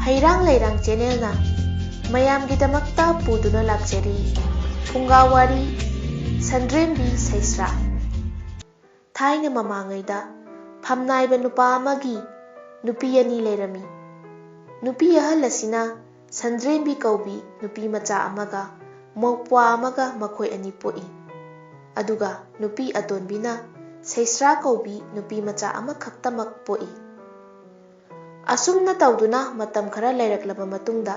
Hairang Lairang Channelna mayamꯒꯤꯗꯃꯛꯇ ꯄꯨꯗꯨꯅ ꯂꯥꯛꯆꯔꯤ ꯐꯨꯡꯒꯥꯋꯥꯔꯤ ꯁꯟꯗ꯭ꯔꯦꯝꯕꯤ ꯁꯩꯁ꯭ꯔꯥ ꯊꯥꯏꯅ ꯃꯃꯥꯡꯉꯩꯗ ꯐꯝꯅꯥꯏꯕ ꯅꯨꯄꯥ ꯑꯃꯒꯤ ꯅꯨꯄꯤ ꯑꯅꯤ ꯂꯩꯔꯝꯃꯤ ꯅꯨꯄꯤ ꯑꯍꯜ ꯑꯁꯤꯅ ꯁꯟꯗ꯭ꯔꯦꯝꯕꯤ ꯀꯧꯕꯤ ꯅꯨꯄꯤ ꯃꯆꯥ ꯑꯃꯒ ꯃꯧꯄ꯭ꯋꯥ ꯑꯃꯒ ꯃꯈꯣꯏ ꯑꯅꯤ ꯄꯣꯛꯏ ꯑꯗꯨꯒ ꯅꯨꯄꯤ ꯑꯇꯣꯟꯕꯤꯅ ꯁꯩꯁ꯭ꯔꯥ ꯀꯧꯕꯤ ꯅꯨꯄꯤ ꯃꯆꯥ ꯑꯃꯈꯛꯇꯃꯛ ꯄꯣꯛꯏ ꯑꯁꯨꯝꯅ ꯇꯧꯗꯨꯅ ꯃꯇꯝ ꯈꯔ ꯂꯩꯔꯛꯂꯕ ꯃꯇꯨꯡꯗ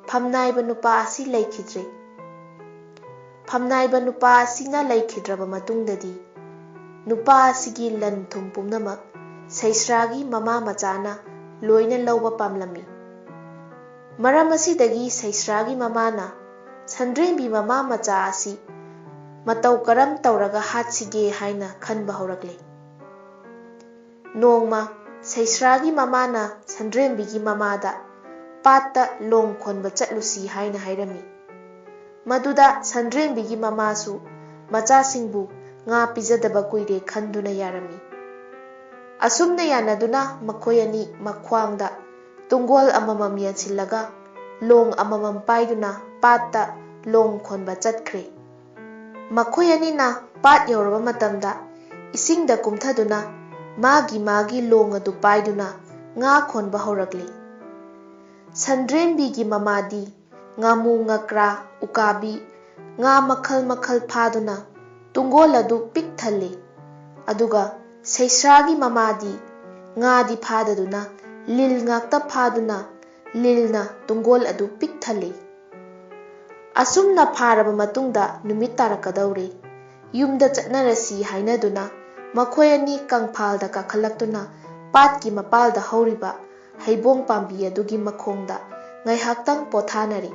ꯐꯝꯅꯥꯏꯕ ꯅꯨꯄꯥ ꯑꯁꯤ ꯂꯩꯈꯤꯗ꯭ꯔꯦ ꯐꯝꯅꯥꯏꯕ ꯅꯨꯄꯥ ꯑꯁꯤꯅ ꯂꯩꯈꯤꯗ꯭ꯔꯕ ꯃꯇꯨꯡꯗꯗꯤ नुपा असिगी लन थुम पुम्नमक सैस्रागी ममा मचाना लोइना लौबा पामलमी मरम असिदगी सैस्रागी ममाना सन्ड्रेम्बी ममा मचा असि मतौ करम तौरगा हात्सिगे हाइना खनबा हौरकले नोंगमा सैस्रागी ममाना सन्ड्रेम्बीगी ममादा पात्ता लोंग खोनबा चटलुसी हाइना हाइरमी मदुदा सन्ड्रेम्बीगी ममासु मचासिंगबु nga pizadaba kuire khanduna yarami asumna yanaduna makhoi ani makhwangda tungol amamam yansillaga long amamam paiduna patta long khonba chatkhre makhoi ani na pat yoraba matamda isingda kumthaduna magi long adu paiduna nga khonba horakli sandrembi gi mamadi ngamu ngakra ukabi nga makhal phaduna तुंगोल अदु pick थल्ले अदुगा सैस्रागी Mamadi ngaदी फाददुना लिल ngakta फादुना लिलना तुंगोल अदु pick थल्ले असुमना फारबा मतुंगदा नुमित तारकदौरे युमदा चटनरसी हाइनदुना मखोय अनि कंगफालदा काखलक्तुना पाटकी मपालदा हौरिबा हैबोंग पांबी अदुगी मखोंगदा ngaihaktang पोथानरी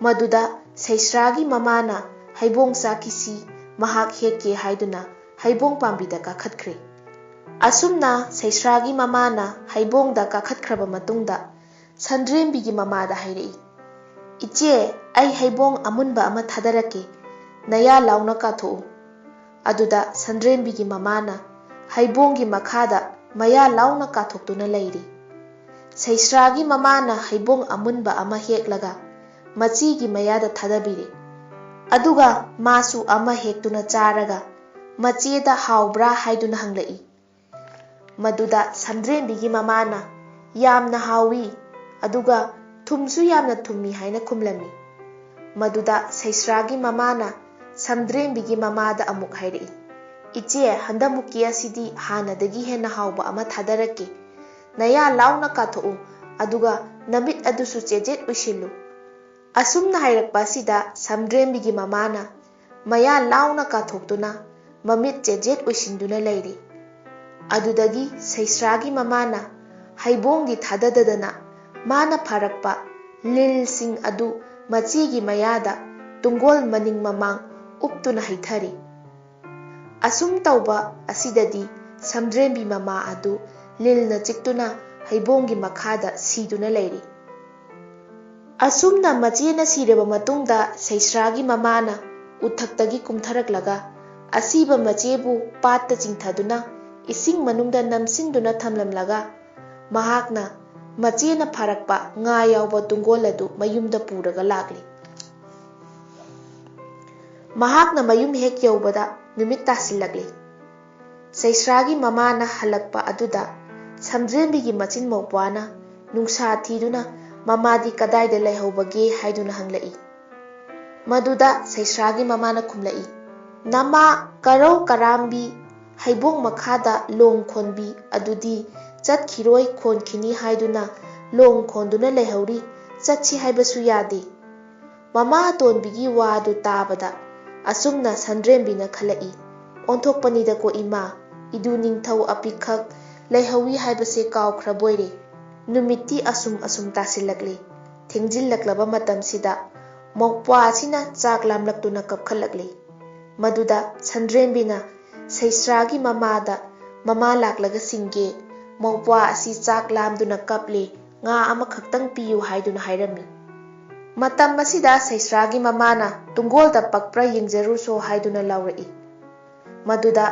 मदुदा सैस्रागी ममाना हैबोंग साकिसी महाक हेके हाइदुना हैबोंग पांबीदा काखतख्रे असुमना सैस्रागी ममाना हैबोंगदा काखतख्रबा मतुंगदा सन्ड्रेम्बीगी ममादा हाइरई इचे आई हैबोंग अमुनबा अमा थादरके नया लाउना काथो अदुदा सन्ड्रेम्बीगी ममाना हैबोंगी मखादा मया लाउना काथोक्तुना लैरी सैस्रागी ममाना हैबोंग अमुनबा अमा हेकलगा मचीगी मयादा थादबिरे अदुगा मासु अमा हेक्तुना चारगा मचेदा हाउब्रा हाइदुना हंगलई मदुदा सन्ड्रेम्बीगी ममाना यामना हाउई अदुगा थुमसु यामना थुम्मी हाइना खुमलमी मदुदा सैस्रागी ममाना सन्ड्रेम्बीगी ममादा अमुक हाइरई इचे हंदमुकी असिदी हानदगी हेना हाउबा अमा थादरके नया लाउना काथो अदुगा नमित अदुसु चेजेट उशिल्लु असुमना हाइरकपासिदा सन्ड्रेम्बीगी ममाना मया लाउना काथोक्तुना ममित चेजेट उइसिंदुना लैरी अदुदगी सैस्रागी ममाना हैबोंगी थादददना माना फारकपा लिलसिंग अदु मचीगी मयादा तुंगोल मनिंग ममांग उपतुना हैथरी असुम तौबा असिददी सन्ड्रेम्बी ममा अदु लिलना चिक्तुना हैबोंगी मखादा सीदुना लैरी असुमना मचेना सिरबा मतुंगदा सैस्रागी ममाना उथक्तगी कुमथरकलगा असीबा मचेबु पात्ता चिंथदुना इसिंग मनुंगदा नमसिंदुना थमलमलगा महाकना मचेना फारकपा nga यावबा तुंगोल अदु मयुमदा पुरगा लागली महाकना मयुम हेक यौबदा नुमित तासिल्लगली सैस्रागी ममाना हलकपा अदुदा सन्ड्रेम्बीगी मचिन मौपवाना नुंसा थीदुना ममादी कदाइदा लैहौबगे हाइदुना हंगलई मदुदा सैस्रागी ममाना खुमलई नमा करौ कराम्बी हैबोंग मखादा लोंग खोनबी अदुदी चटखिरोय खोनखिनी हाइदुना लोंग खोनदुना लैहौरी चटसी हाइबसु यादे ममा तोनबीगी वादु ताबदा असुमना सन्ड्रेम्बीना खलई ओंथोकपनीदा को इमा इदु निंगथौ अपिखक लैहौवी हाइबसे कावख्रबोइरे नुमिति असुम तासिल्लगले थेंजिल्लकलबा मतमसिदा मौपवा असिना चाक लामलक्तुना कपखलगले मदुदा सन्ड्रेम्बीना सैस्रागी ममादा ममा लाकलगा सिंगे मौपवा असि चाक लामदुना कपले nga ama khaktang piyu haiduna hairami matam masida सैस्रागी ममाना तुंगोल दा पकप्रा यंगजरु सो हाइदुना लाउरई मदुदा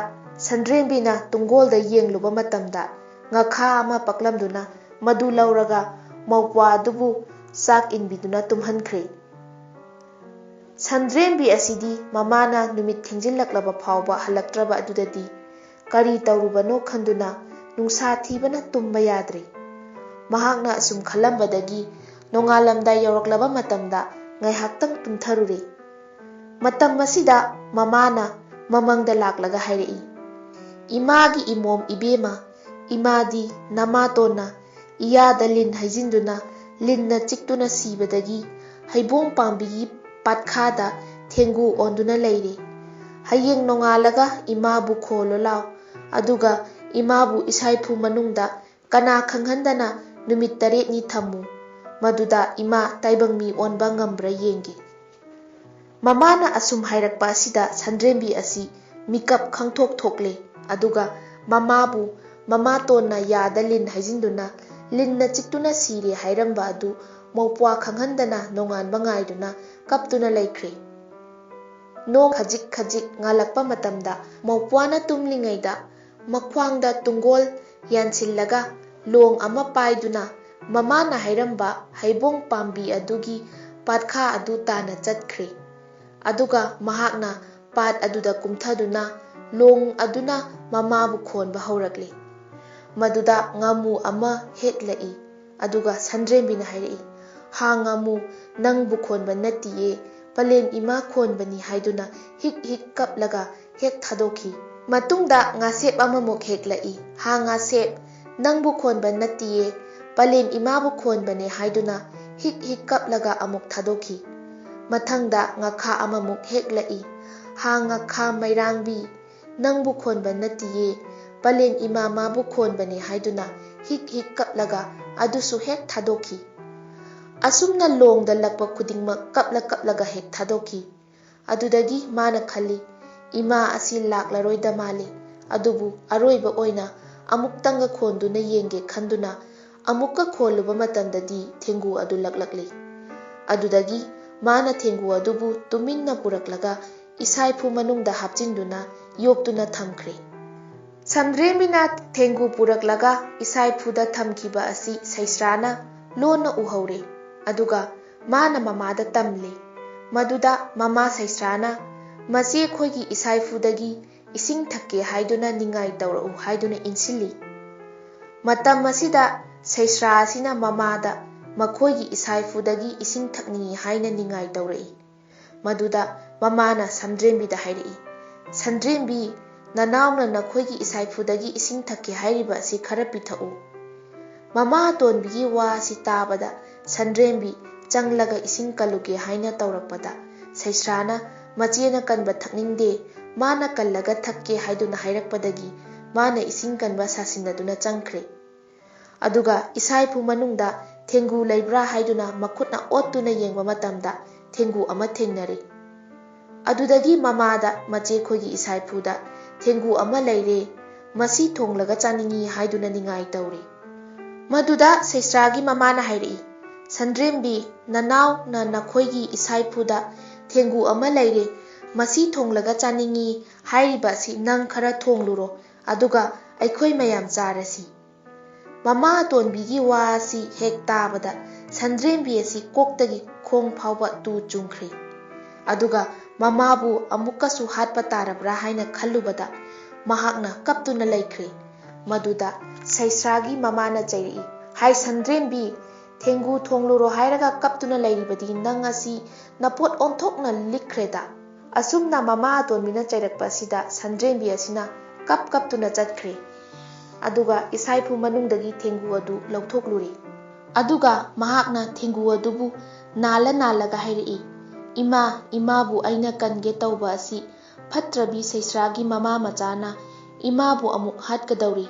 सन्ड्रेम्बीना तुंगोल दा येंगलुबा मतमदा ngakha ama paklamduna मदु लौरगा ꯃꯧꯄ꯭ꯋꯥ ꯑꯗꯨꯕꯨ ꯆꯥꯛ ꯏꯟꯕꯤꯗꯨꯅ ꯇꯨꯝꯍꯟꯈ꯭ꯔꯦ꯫ ꯁꯟꯗ꯭ꯔꯦꯝꯕꯤ ꯑꯁꯤꯗꯤ ꯃꯃꯥꯅ ꯅꯨꯃꯤꯠ ꯊꯦꯡꯖꯤꯜꯂꯛꯂꯕ ꯐꯥꯎꯕ ꯍꯜꯂꯛꯇ꯭ꯔꯕ ꯑꯗꯨꯗꯗꯤ ꯀꯔꯤ ꯇꯧꯔꯨꯕꯅꯣ ꯈꯟꯗꯨꯅ ꯅꯨꯡꯁꯥ ꯊꯤꯕꯅ ꯇꯨꯝꯕ ꯌꯥꯗ꯭ꯔꯦ꯫ ꯃꯍꯥꯛꯅ ꯑꯁꯨꯝ ꯈꯜꯂꯝꯕꯗꯒꯤ ꯅꯣꯡꯉꯥꯜꯂꯝꯗꯥꯏ ꯌꯧꯔꯛꯂꯕ ꯃꯇꯝꯗ ꯉꯥꯏꯍꯥꯛꯇꯪ ꯇꯨꯝꯊꯔꯨꯔꯦ꯫ ꯃꯇꯝ ꯑꯁꯤꯗ ꯃꯃꯥꯅ ꯃꯃꯪꯗ ꯂꯥꯛꯂꯒ ꯍꯥꯏꯔꯛꯏ, "ꯏꯃꯥꯒꯤ ꯏꯃꯣꯝ ꯏꯕꯦꯝꯃ, ꯏꯃꯥꯗꯤ ꯅꯃꯥꯇꯣꯟꯅ ꯏꯌꯥꯗ ꯂꯤꯟ ꯍꯩꯖꯤꯟꯗꯨꯅ ꯂꯤꯟꯅ ꯆꯤꯛꯇꯨꯅ ꯁꯤꯕꯗꯒꯤ ꯍꯩꯕꯣꯡ ꯄꯥꯝꯕꯤꯒꯤ ꯄꯥꯠꯈꯥꯗ ꯊꯦꯡꯒꯨ ꯑꯣꯟꯗꯨꯅ ꯂꯩꯔꯦ꯫ ꯍꯌꯦꯡ ꯅꯣꯡꯉꯥꯜꯂꯒ ꯏꯃꯥꯕꯨ ꯈꯣꯜꯂꯣ ꯂꯥꯎ, ꯑꯗꯨꯒ ꯏꯃꯥꯕꯨ ꯏꯁꯥꯏꯐꯨ ꯃꯅꯨꯡꯗ ꯀꯅꯥ ꯈꯪꯍꯟꯗꯅ ꯅꯨꯃꯤꯠ 8ꯅꯤ ꯊꯝꯃꯨ, ꯃꯗꯨꯗ ꯏꯃꯥ ꯇꯥꯏꯕꯪ ꯃꯤ ꯑꯣꯟꯕ ꯉꯝꯕ꯭ꯔꯥ ꯌꯦꯡꯒꯦ"꯫ ꯃꯃꯥꯅ ꯑꯁꯨꯝ ꯍꯥꯏꯔꯛꯄ ꯑꯁꯤꯗ ꯁꯟꯗ꯭ꯔꯦꯝꯕꯤ ꯑꯁꯤ ꯃꯤꯀꯞ ꯈꯪꯊꯣꯛ ꯊꯣꯛꯂꯦ꯫ ꯑꯗꯨꯒ ꯃꯃꯥꯕꯨ ꯃꯃꯥꯇꯣꯟꯅ ꯌꯥꯗ ꯂꯤꯟ ꯍꯩꯖꯤꯟꯗꯨꯅ ꯂꯤꯟꯅ ꯆꯤꯛꯇꯨꯅ ꯁꯤꯔꯦ ꯍꯥꯏꯔꯝꯕ ꯑꯗꯨ ꯃꯧꯄ꯭ꯋꯥ ꯈꯪꯍꯟꯗꯅ ꯅꯣꯡꯉꯥꯟꯕ ꯉꯥꯏꯗꯨꯅ ꯀꯞꯇꯨꯅ ꯂꯩꯈ꯭ꯔꯦ꯫ ꯅꯣꯡ ꯈꯖꯤꯛ ꯈꯖꯤꯛ ꯉꯥꯜꯂꯛꯄ ꯃꯇꯝꯗ ꯃꯧꯄ꯭ꯋꯥꯅ ꯇꯨꯝꯂꯤꯉꯩꯗ ꯃꯈ꯭ꯋꯥꯡꯗ ꯇꯨꯡꯒꯣꯜ ꯌꯥꯟꯁꯤꯜꯂꯒ ꯂꯣꯡ ꯑꯃ ꯄꯥꯏꯗꯨꯅ ꯃꯃꯥꯅ ꯍꯥꯏꯔꯝꯕ ꯍꯩꯕꯣꯡ ꯄꯥꯝꯕꯤ ꯑꯗꯨꯒꯤ ꯄꯥꯠꯈꯥ ꯑꯗꯨ ꯇꯥꯟꯅ ꯆꯠꯈ꯭ꯔꯦ꯫ ꯑꯗꯨꯒ ꯃꯍꯥꯛꯅ ꯄꯥꯠ ꯑꯗꯨꯗ ꯀꯨꯝꯊꯗꯨꯅ ꯂꯣꯡ ꯑꯗꯨꯅ ꯃꯃꯥꯕꯨ ꯈꯣꯟꯕ ꯍꯧꯔꯛꯂꯦ꯫ ꯃꯗꯨꯗ ꯉꯥꯃꯨ ꯑꯃ ꯍꯦꯛꯂꯛꯏ꯫ ꯑꯗꯨꯒ ꯁꯟꯗ꯭ꯔꯦꯝꯕꯤꯅ ꯍꯥꯏꯔꯛꯏ, "ꯍꯥ ꯉꯥꯃꯨ, ꯅꯪꯕꯨ ꯈꯣꯟꯕ ꯅꯠꯇꯤꯌꯦ, ꯄꯂꯦꯝ ꯏꯃꯥ ꯈꯣꯟꯕꯅꯤ" ꯍꯥꯏꯗꯨꯅ ꯍꯤꯛ ꯍꯤꯛ ꯀꯞꯂꯒ ꯍꯦꯛ ꯊꯥꯗꯣꯛꯈꯤ꯫ ꯃꯇꯨꯡꯗ ꯉꯥꯁꯦꯞ ꯑꯃꯃꯨꯛ ꯍꯦꯛꯂꯛꯏ꯫ "ꯍꯥ ꯉꯥꯁꯦꯞ, ꯅꯪꯕꯨ ꯈꯣꯟꯕ ꯅꯠꯇꯤꯌꯦ, ꯄꯂꯦꯝ ꯏꯃꯥꯕꯨ ꯈꯣꯟꯕꯅꯦ" ꯍꯥꯏꯗꯨꯅ ꯍꯤꯛ ꯍꯤꯛ ꯀꯞꯂꯒ ꯑꯃꯨꯛ ꯊꯥꯗꯣꯛꯈꯤ꯫ ꯃꯊꯪꯗ ꯉꯥꯈꯥ ꯑꯃꯃꯨꯛ ꯍꯦꯛꯂꯛꯏ꯫ "ꯍꯥ ꯉꯥꯈꯥ ꯃꯩꯔꯥꯡꯕꯤ, ꯅꯪꯕꯨ ꯈꯣꯟꯕ ꯅꯠꯇꯤꯌꯦ, ꯄꯂꯦꯝ ꯏꯃꯥ ꯃꯥꯕꯨ ꯈꯣꯟꯕꯅꯦ" ꯍꯥꯏꯗꯨꯅ ꯍꯤꯛ ꯍꯤꯛ ꯀꯞꯂꯒ ꯑꯗꯨꯁꯨ ꯍꯦꯛ ꯊꯥꯗꯣꯛꯈꯤ꯫ ꯑꯁꯨꯝꯅ ꯂꯣꯡꯗ ꯂꯛꯄ ꯈꯨꯗꯤꯡꯃꯛ ꯀꯞꯂ ꯀꯞꯂꯒ ꯍꯦꯛ ꯊꯥꯗꯣꯛꯈꯤ꯫ ꯑꯗꯨꯗꯒꯤ ꯃꯥꯅ ꯈꯜꯂꯤ, ꯏꯃꯥ ꯑꯁꯤ ꯂꯥꯛꯂꯔꯣꯏꯗ ꯃꯥꯜꯂꯤ, ꯑꯗꯨꯕꯨ ꯑꯔꯣꯏꯕ ꯑꯣꯏꯅ ꯑꯃꯨꯛꯇꯪꯒ ꯈꯣꯟꯗꯨꯅ ꯌꯦꯡꯒꯦ ꯈꯟꯗꯨꯅ ꯑꯃꯨꯛꯀ ꯈꯣꯜꯂꯨꯕ ꯃꯇꯝꯗꯗꯤ ꯊꯦꯡꯒꯨ ꯑꯗꯨ ꯂꯛꯂꯛꯂꯤ꯫ ꯑꯗꯨꯗꯒꯤ ꯃꯥꯅ ꯊꯦꯡꯒꯨ ꯑꯗꯨꯕꯨ ꯇꯨꯃꯤꯟꯅ ꯄꯨꯔꯛꯂꯒ ꯏꯁꯥꯏꯐꯨ ꯃꯅꯨꯡꯗ ꯍꯥꯞꯆꯤꯟꯗꯨꯅ ꯌꯣꯛꯇꯨꯅ ꯊꯝꯈ꯭ꯔꯦ꯫ ꯁꯟꯗ꯭ꯔꯦꯝꯕꯤꯅ ꯊꯦꯡꯒꯨ ꯄꯨꯔꯛꯂꯒ ꯏꯁꯥꯏꯐꯨꯗ ꯊꯝꯈꯤꯕ ꯑꯁꯤ ꯁꯩꯁ꯭ꯔꯥꯅ ꯂꯣꯟꯅ ꯎꯍꯧꯔꯦ꯫ ꯑꯗꯨꯒ ꯃꯥꯅ ꯃꯃꯥꯗ ꯇꯝꯂꯦ꯫ ꯃꯗꯨꯗ ꯃꯃꯥ ꯁꯩꯁ꯭ꯔꯥꯅ ꯃꯆꯦ ꯈꯣꯏꯒꯤ ꯏꯁꯥꯏꯐꯨꯗꯒꯤ ꯏꯁꯤꯡ ꯊꯛꯀꯦ ꯍꯥꯏꯗꯨꯅ ꯅꯤꯡꯉꯥꯏ ꯇꯧꯔꯛꯎ ꯍꯥꯏꯗꯨꯅ ꯏꯟꯁꯤꯜꯂꯤ꯫ ꯃꯇꯝ ꯑꯁꯤꯗ ꯁꯩꯁ꯭ꯔꯥ ꯑꯁꯤꯅ ꯃꯃꯥꯗ ꯃꯈꯣꯏꯒꯤ ꯏꯁꯥꯏꯐꯨꯗꯒꯤ ꯏꯁꯤꯡ ꯊꯛꯅꯤꯡꯏ ꯍꯥꯏꯅ ꯅꯤꯡꯉꯥꯏ ꯇꯧꯔꯛꯏ꯫ ꯃꯗꯨꯗ ꯃꯃꯥꯅ ꯁꯟꯗ꯭ꯔꯦꯝꯕꯤꯗ ꯍꯥꯏꯔꯛꯏ, "ꯁꯟꯗ꯭ꯔꯦꯝꯕꯤ, ꯅꯅꯥꯎꯅ ꯅꯈꯣꯏꯒꯤ ꯏꯁꯥꯏꯐꯨꯗꯒꯤ ꯏꯁꯤꯡ ꯊꯛꯀꯦ ꯍꯥꯏꯔꯤꯕ ꯑꯁꯤ ꯈꯔ ꯄꯤꯊꯛꯎ"꯫ ꯃꯃꯥ ꯑꯇꯣꯟꯕꯤꯒꯤ ꯋꯥ ꯑꯁꯤ ꯇꯥꯕꯗ ꯁꯟꯗ꯭ꯔꯦꯝꯕꯤ ꯆꯪꯂꯒ ꯏꯁꯤꯡ ꯀꯜꯂꯨꯒꯦ ꯍꯥꯏꯅ ꯇꯧꯔꯛꯄꯗ ꯁꯩꯁ꯭ꯔꯥꯅ ꯃꯆꯦꯅ ꯀꯟꯕ ꯊꯛꯅꯤꯡꯗꯦ, ꯃꯥꯅ ꯀꯜꯂꯒ ꯊꯛꯀꯦ ꯍꯥꯏꯗꯨꯅ ꯍꯥꯏꯔꯛꯄꯗꯒꯤ ꯃꯥꯅ ꯏꯁꯤꯡ ꯀꯟꯕ ꯁꯥꯁꯤꯟꯅꯗꯨꯅ ꯆꯪꯈ꯭ꯔꯦ꯫ ꯑꯗꯨꯒ ꯏꯁꯥꯏꯐꯨ ꯃꯅꯨꯡꯗ ꯊꯦꯡꯒꯨ ꯂꯩꯕ꯭ꯔꯥ ꯍꯥꯏꯗꯨꯅ ꯃꯈꯨꯠꯅ ꯑꯣꯠꯇꯨꯅ ꯌꯦꯡꯕ ꯃꯇꯝꯗ ꯊꯦꯡꯒꯨ ꯑꯃ ꯊꯦꯡꯅꯔꯦ꯫ ꯑꯗꯨꯗꯒꯤ ꯃꯃꯥꯗ ꯃꯆꯦ ꯈꯣꯏꯒꯤ ꯏꯁꯥꯏꯐꯨꯗ "ꯊꯦꯡꯒꯨ ꯑꯃ ꯂꯩꯔꯦ, ꯃꯁꯤ ꯊꯣꯡꯂꯒ ꯆꯥꯅꯤꯡꯏ" ꯍꯥꯏꯗꯨꯅ ꯅꯤꯡꯉꯥꯏ ꯇꯧꯔꯦ꯫ ꯃꯗꯨꯗ ꯁꯩꯁ꯭ꯔꯥꯒꯤ ꯃꯃꯥꯅ ꯍꯥꯏꯔꯛꯏ, "ꯁꯟꯗ꯭ꯔꯦꯝꯕꯤ, ꯅꯅꯥꯎꯅ ꯅꯈꯣꯏꯒꯤ ꯏꯁꯥꯏꯐꯨꯗ ꯊꯦꯡꯒꯨ ꯑꯃ ꯂꯩꯔꯦ, ꯃꯁꯤ ꯊꯣꯡꯂꯒ ꯆꯥꯅꯤꯡꯏ ꯍꯥꯏꯔꯤꯕ ꯑꯁꯤ ꯅꯪ ꯈꯔ ꯊꯣꯡꯂꯨꯔꯣ, ꯑꯗꯨꯒ ꯑꯩꯈꯣꯏ ꯃꯌꯥꯝ ꯆꯥꯔꯁꯤ"꯫ ꯃꯃꯥ ꯑꯇꯣꯟꯕꯤꯒꯤ ꯋꯥ ꯑꯁꯤ ꯍꯦꯛ ꯇꯥꯕꯗ ꯁꯟꯗ꯭ꯔꯦꯝꯕꯤ ꯑꯁꯤ ꯀꯣꯛꯇꯒꯤ ꯈꯣꯡ ꯐꯥꯎꯕ ꯇꯨ ꯆꯨꯡꯈ꯭ꯔꯦ꯫ ꯑꯗꯨꯒ ꯃꯃꯥꯕꯨ ꯑꯃꯨꯛꯀꯁꯨ ꯍꯥꯠꯄ ꯇꯥꯔꯕ꯭ꯔꯥ ꯍꯥꯏꯅ ꯈꯜꯂꯨꯕꯗ ꯃꯍꯥꯛꯅ ꯀꯞꯇꯨꯅ ꯂꯩꯈ꯭ꯔꯦ꯫ ꯃꯗꯨꯗ ꯁꯩꯁ꯭ꯔꯥꯒꯤ ꯃꯃꯥꯅ ꯆꯩꯔꯛꯏ, "ꯍꯥꯏ ꯁꯟꯗ꯭ꯔꯦꯝꯕꯤ, ꯊꯦꯡꯒꯨ ꯊꯣꯡꯂꯨꯔꯣ ꯍꯥꯏꯔꯒ ꯀꯞꯇꯨꯅ ꯂꯩꯔꯤꯕꯗꯤ ꯅꯪ ꯑꯁꯤ ꯅꯄꯣꯠ ꯑꯣꯟꯊꯣꯛꯅ ꯂꯤꯛꯈ꯭ꯔꯦꯗ"꯫ ꯑꯁꯨꯝꯅ ꯃꯃꯥ ꯑꯇꯣꯟꯕꯤꯅ ꯆꯩꯔꯛꯄ ꯑꯁꯤꯗ ꯁꯟꯗ꯭ꯔꯦꯝꯕꯤ ꯑꯁꯤꯅ ꯀꯞꯇꯨꯅ ꯆꯠꯈ꯭ꯔꯦ꯫ ꯑꯗꯨꯒ ꯏꯁꯥꯏꯐꯨ ꯃꯅꯨꯡꯗꯒꯤ ꯊꯦꯡꯒꯨ ꯑꯗꯨ ꯂꯧꯊꯣꯛꯂꯨꯔꯦ꯫ ꯑꯗꯨꯒ ꯃꯍꯥꯛꯅ ꯊꯦꯡꯒꯨ ꯑꯗꯨꯕꯨ ꯅꯥꯜꯂ ꯅꯥꯜꯂꯒ ꯍꯥꯏꯔꯛꯏ, "ꯏꯃꯥ, ꯏꯃꯥꯕꯨ ꯑꯩꯅ ꯀꯟꯒꯦ ꯇꯧꯕ ꯑꯁꯤ ꯐꯠꯇ꯭ꯔꯕꯤ ꯁꯩꯁ꯭ꯔꯥꯒꯤ ꯃꯃꯥ ꯃꯆꯥꯅ ꯏꯃꯥꯕꯨ ꯑꯃꯨꯛ ꯍꯥꯠꯀꯗꯧꯔꯤ,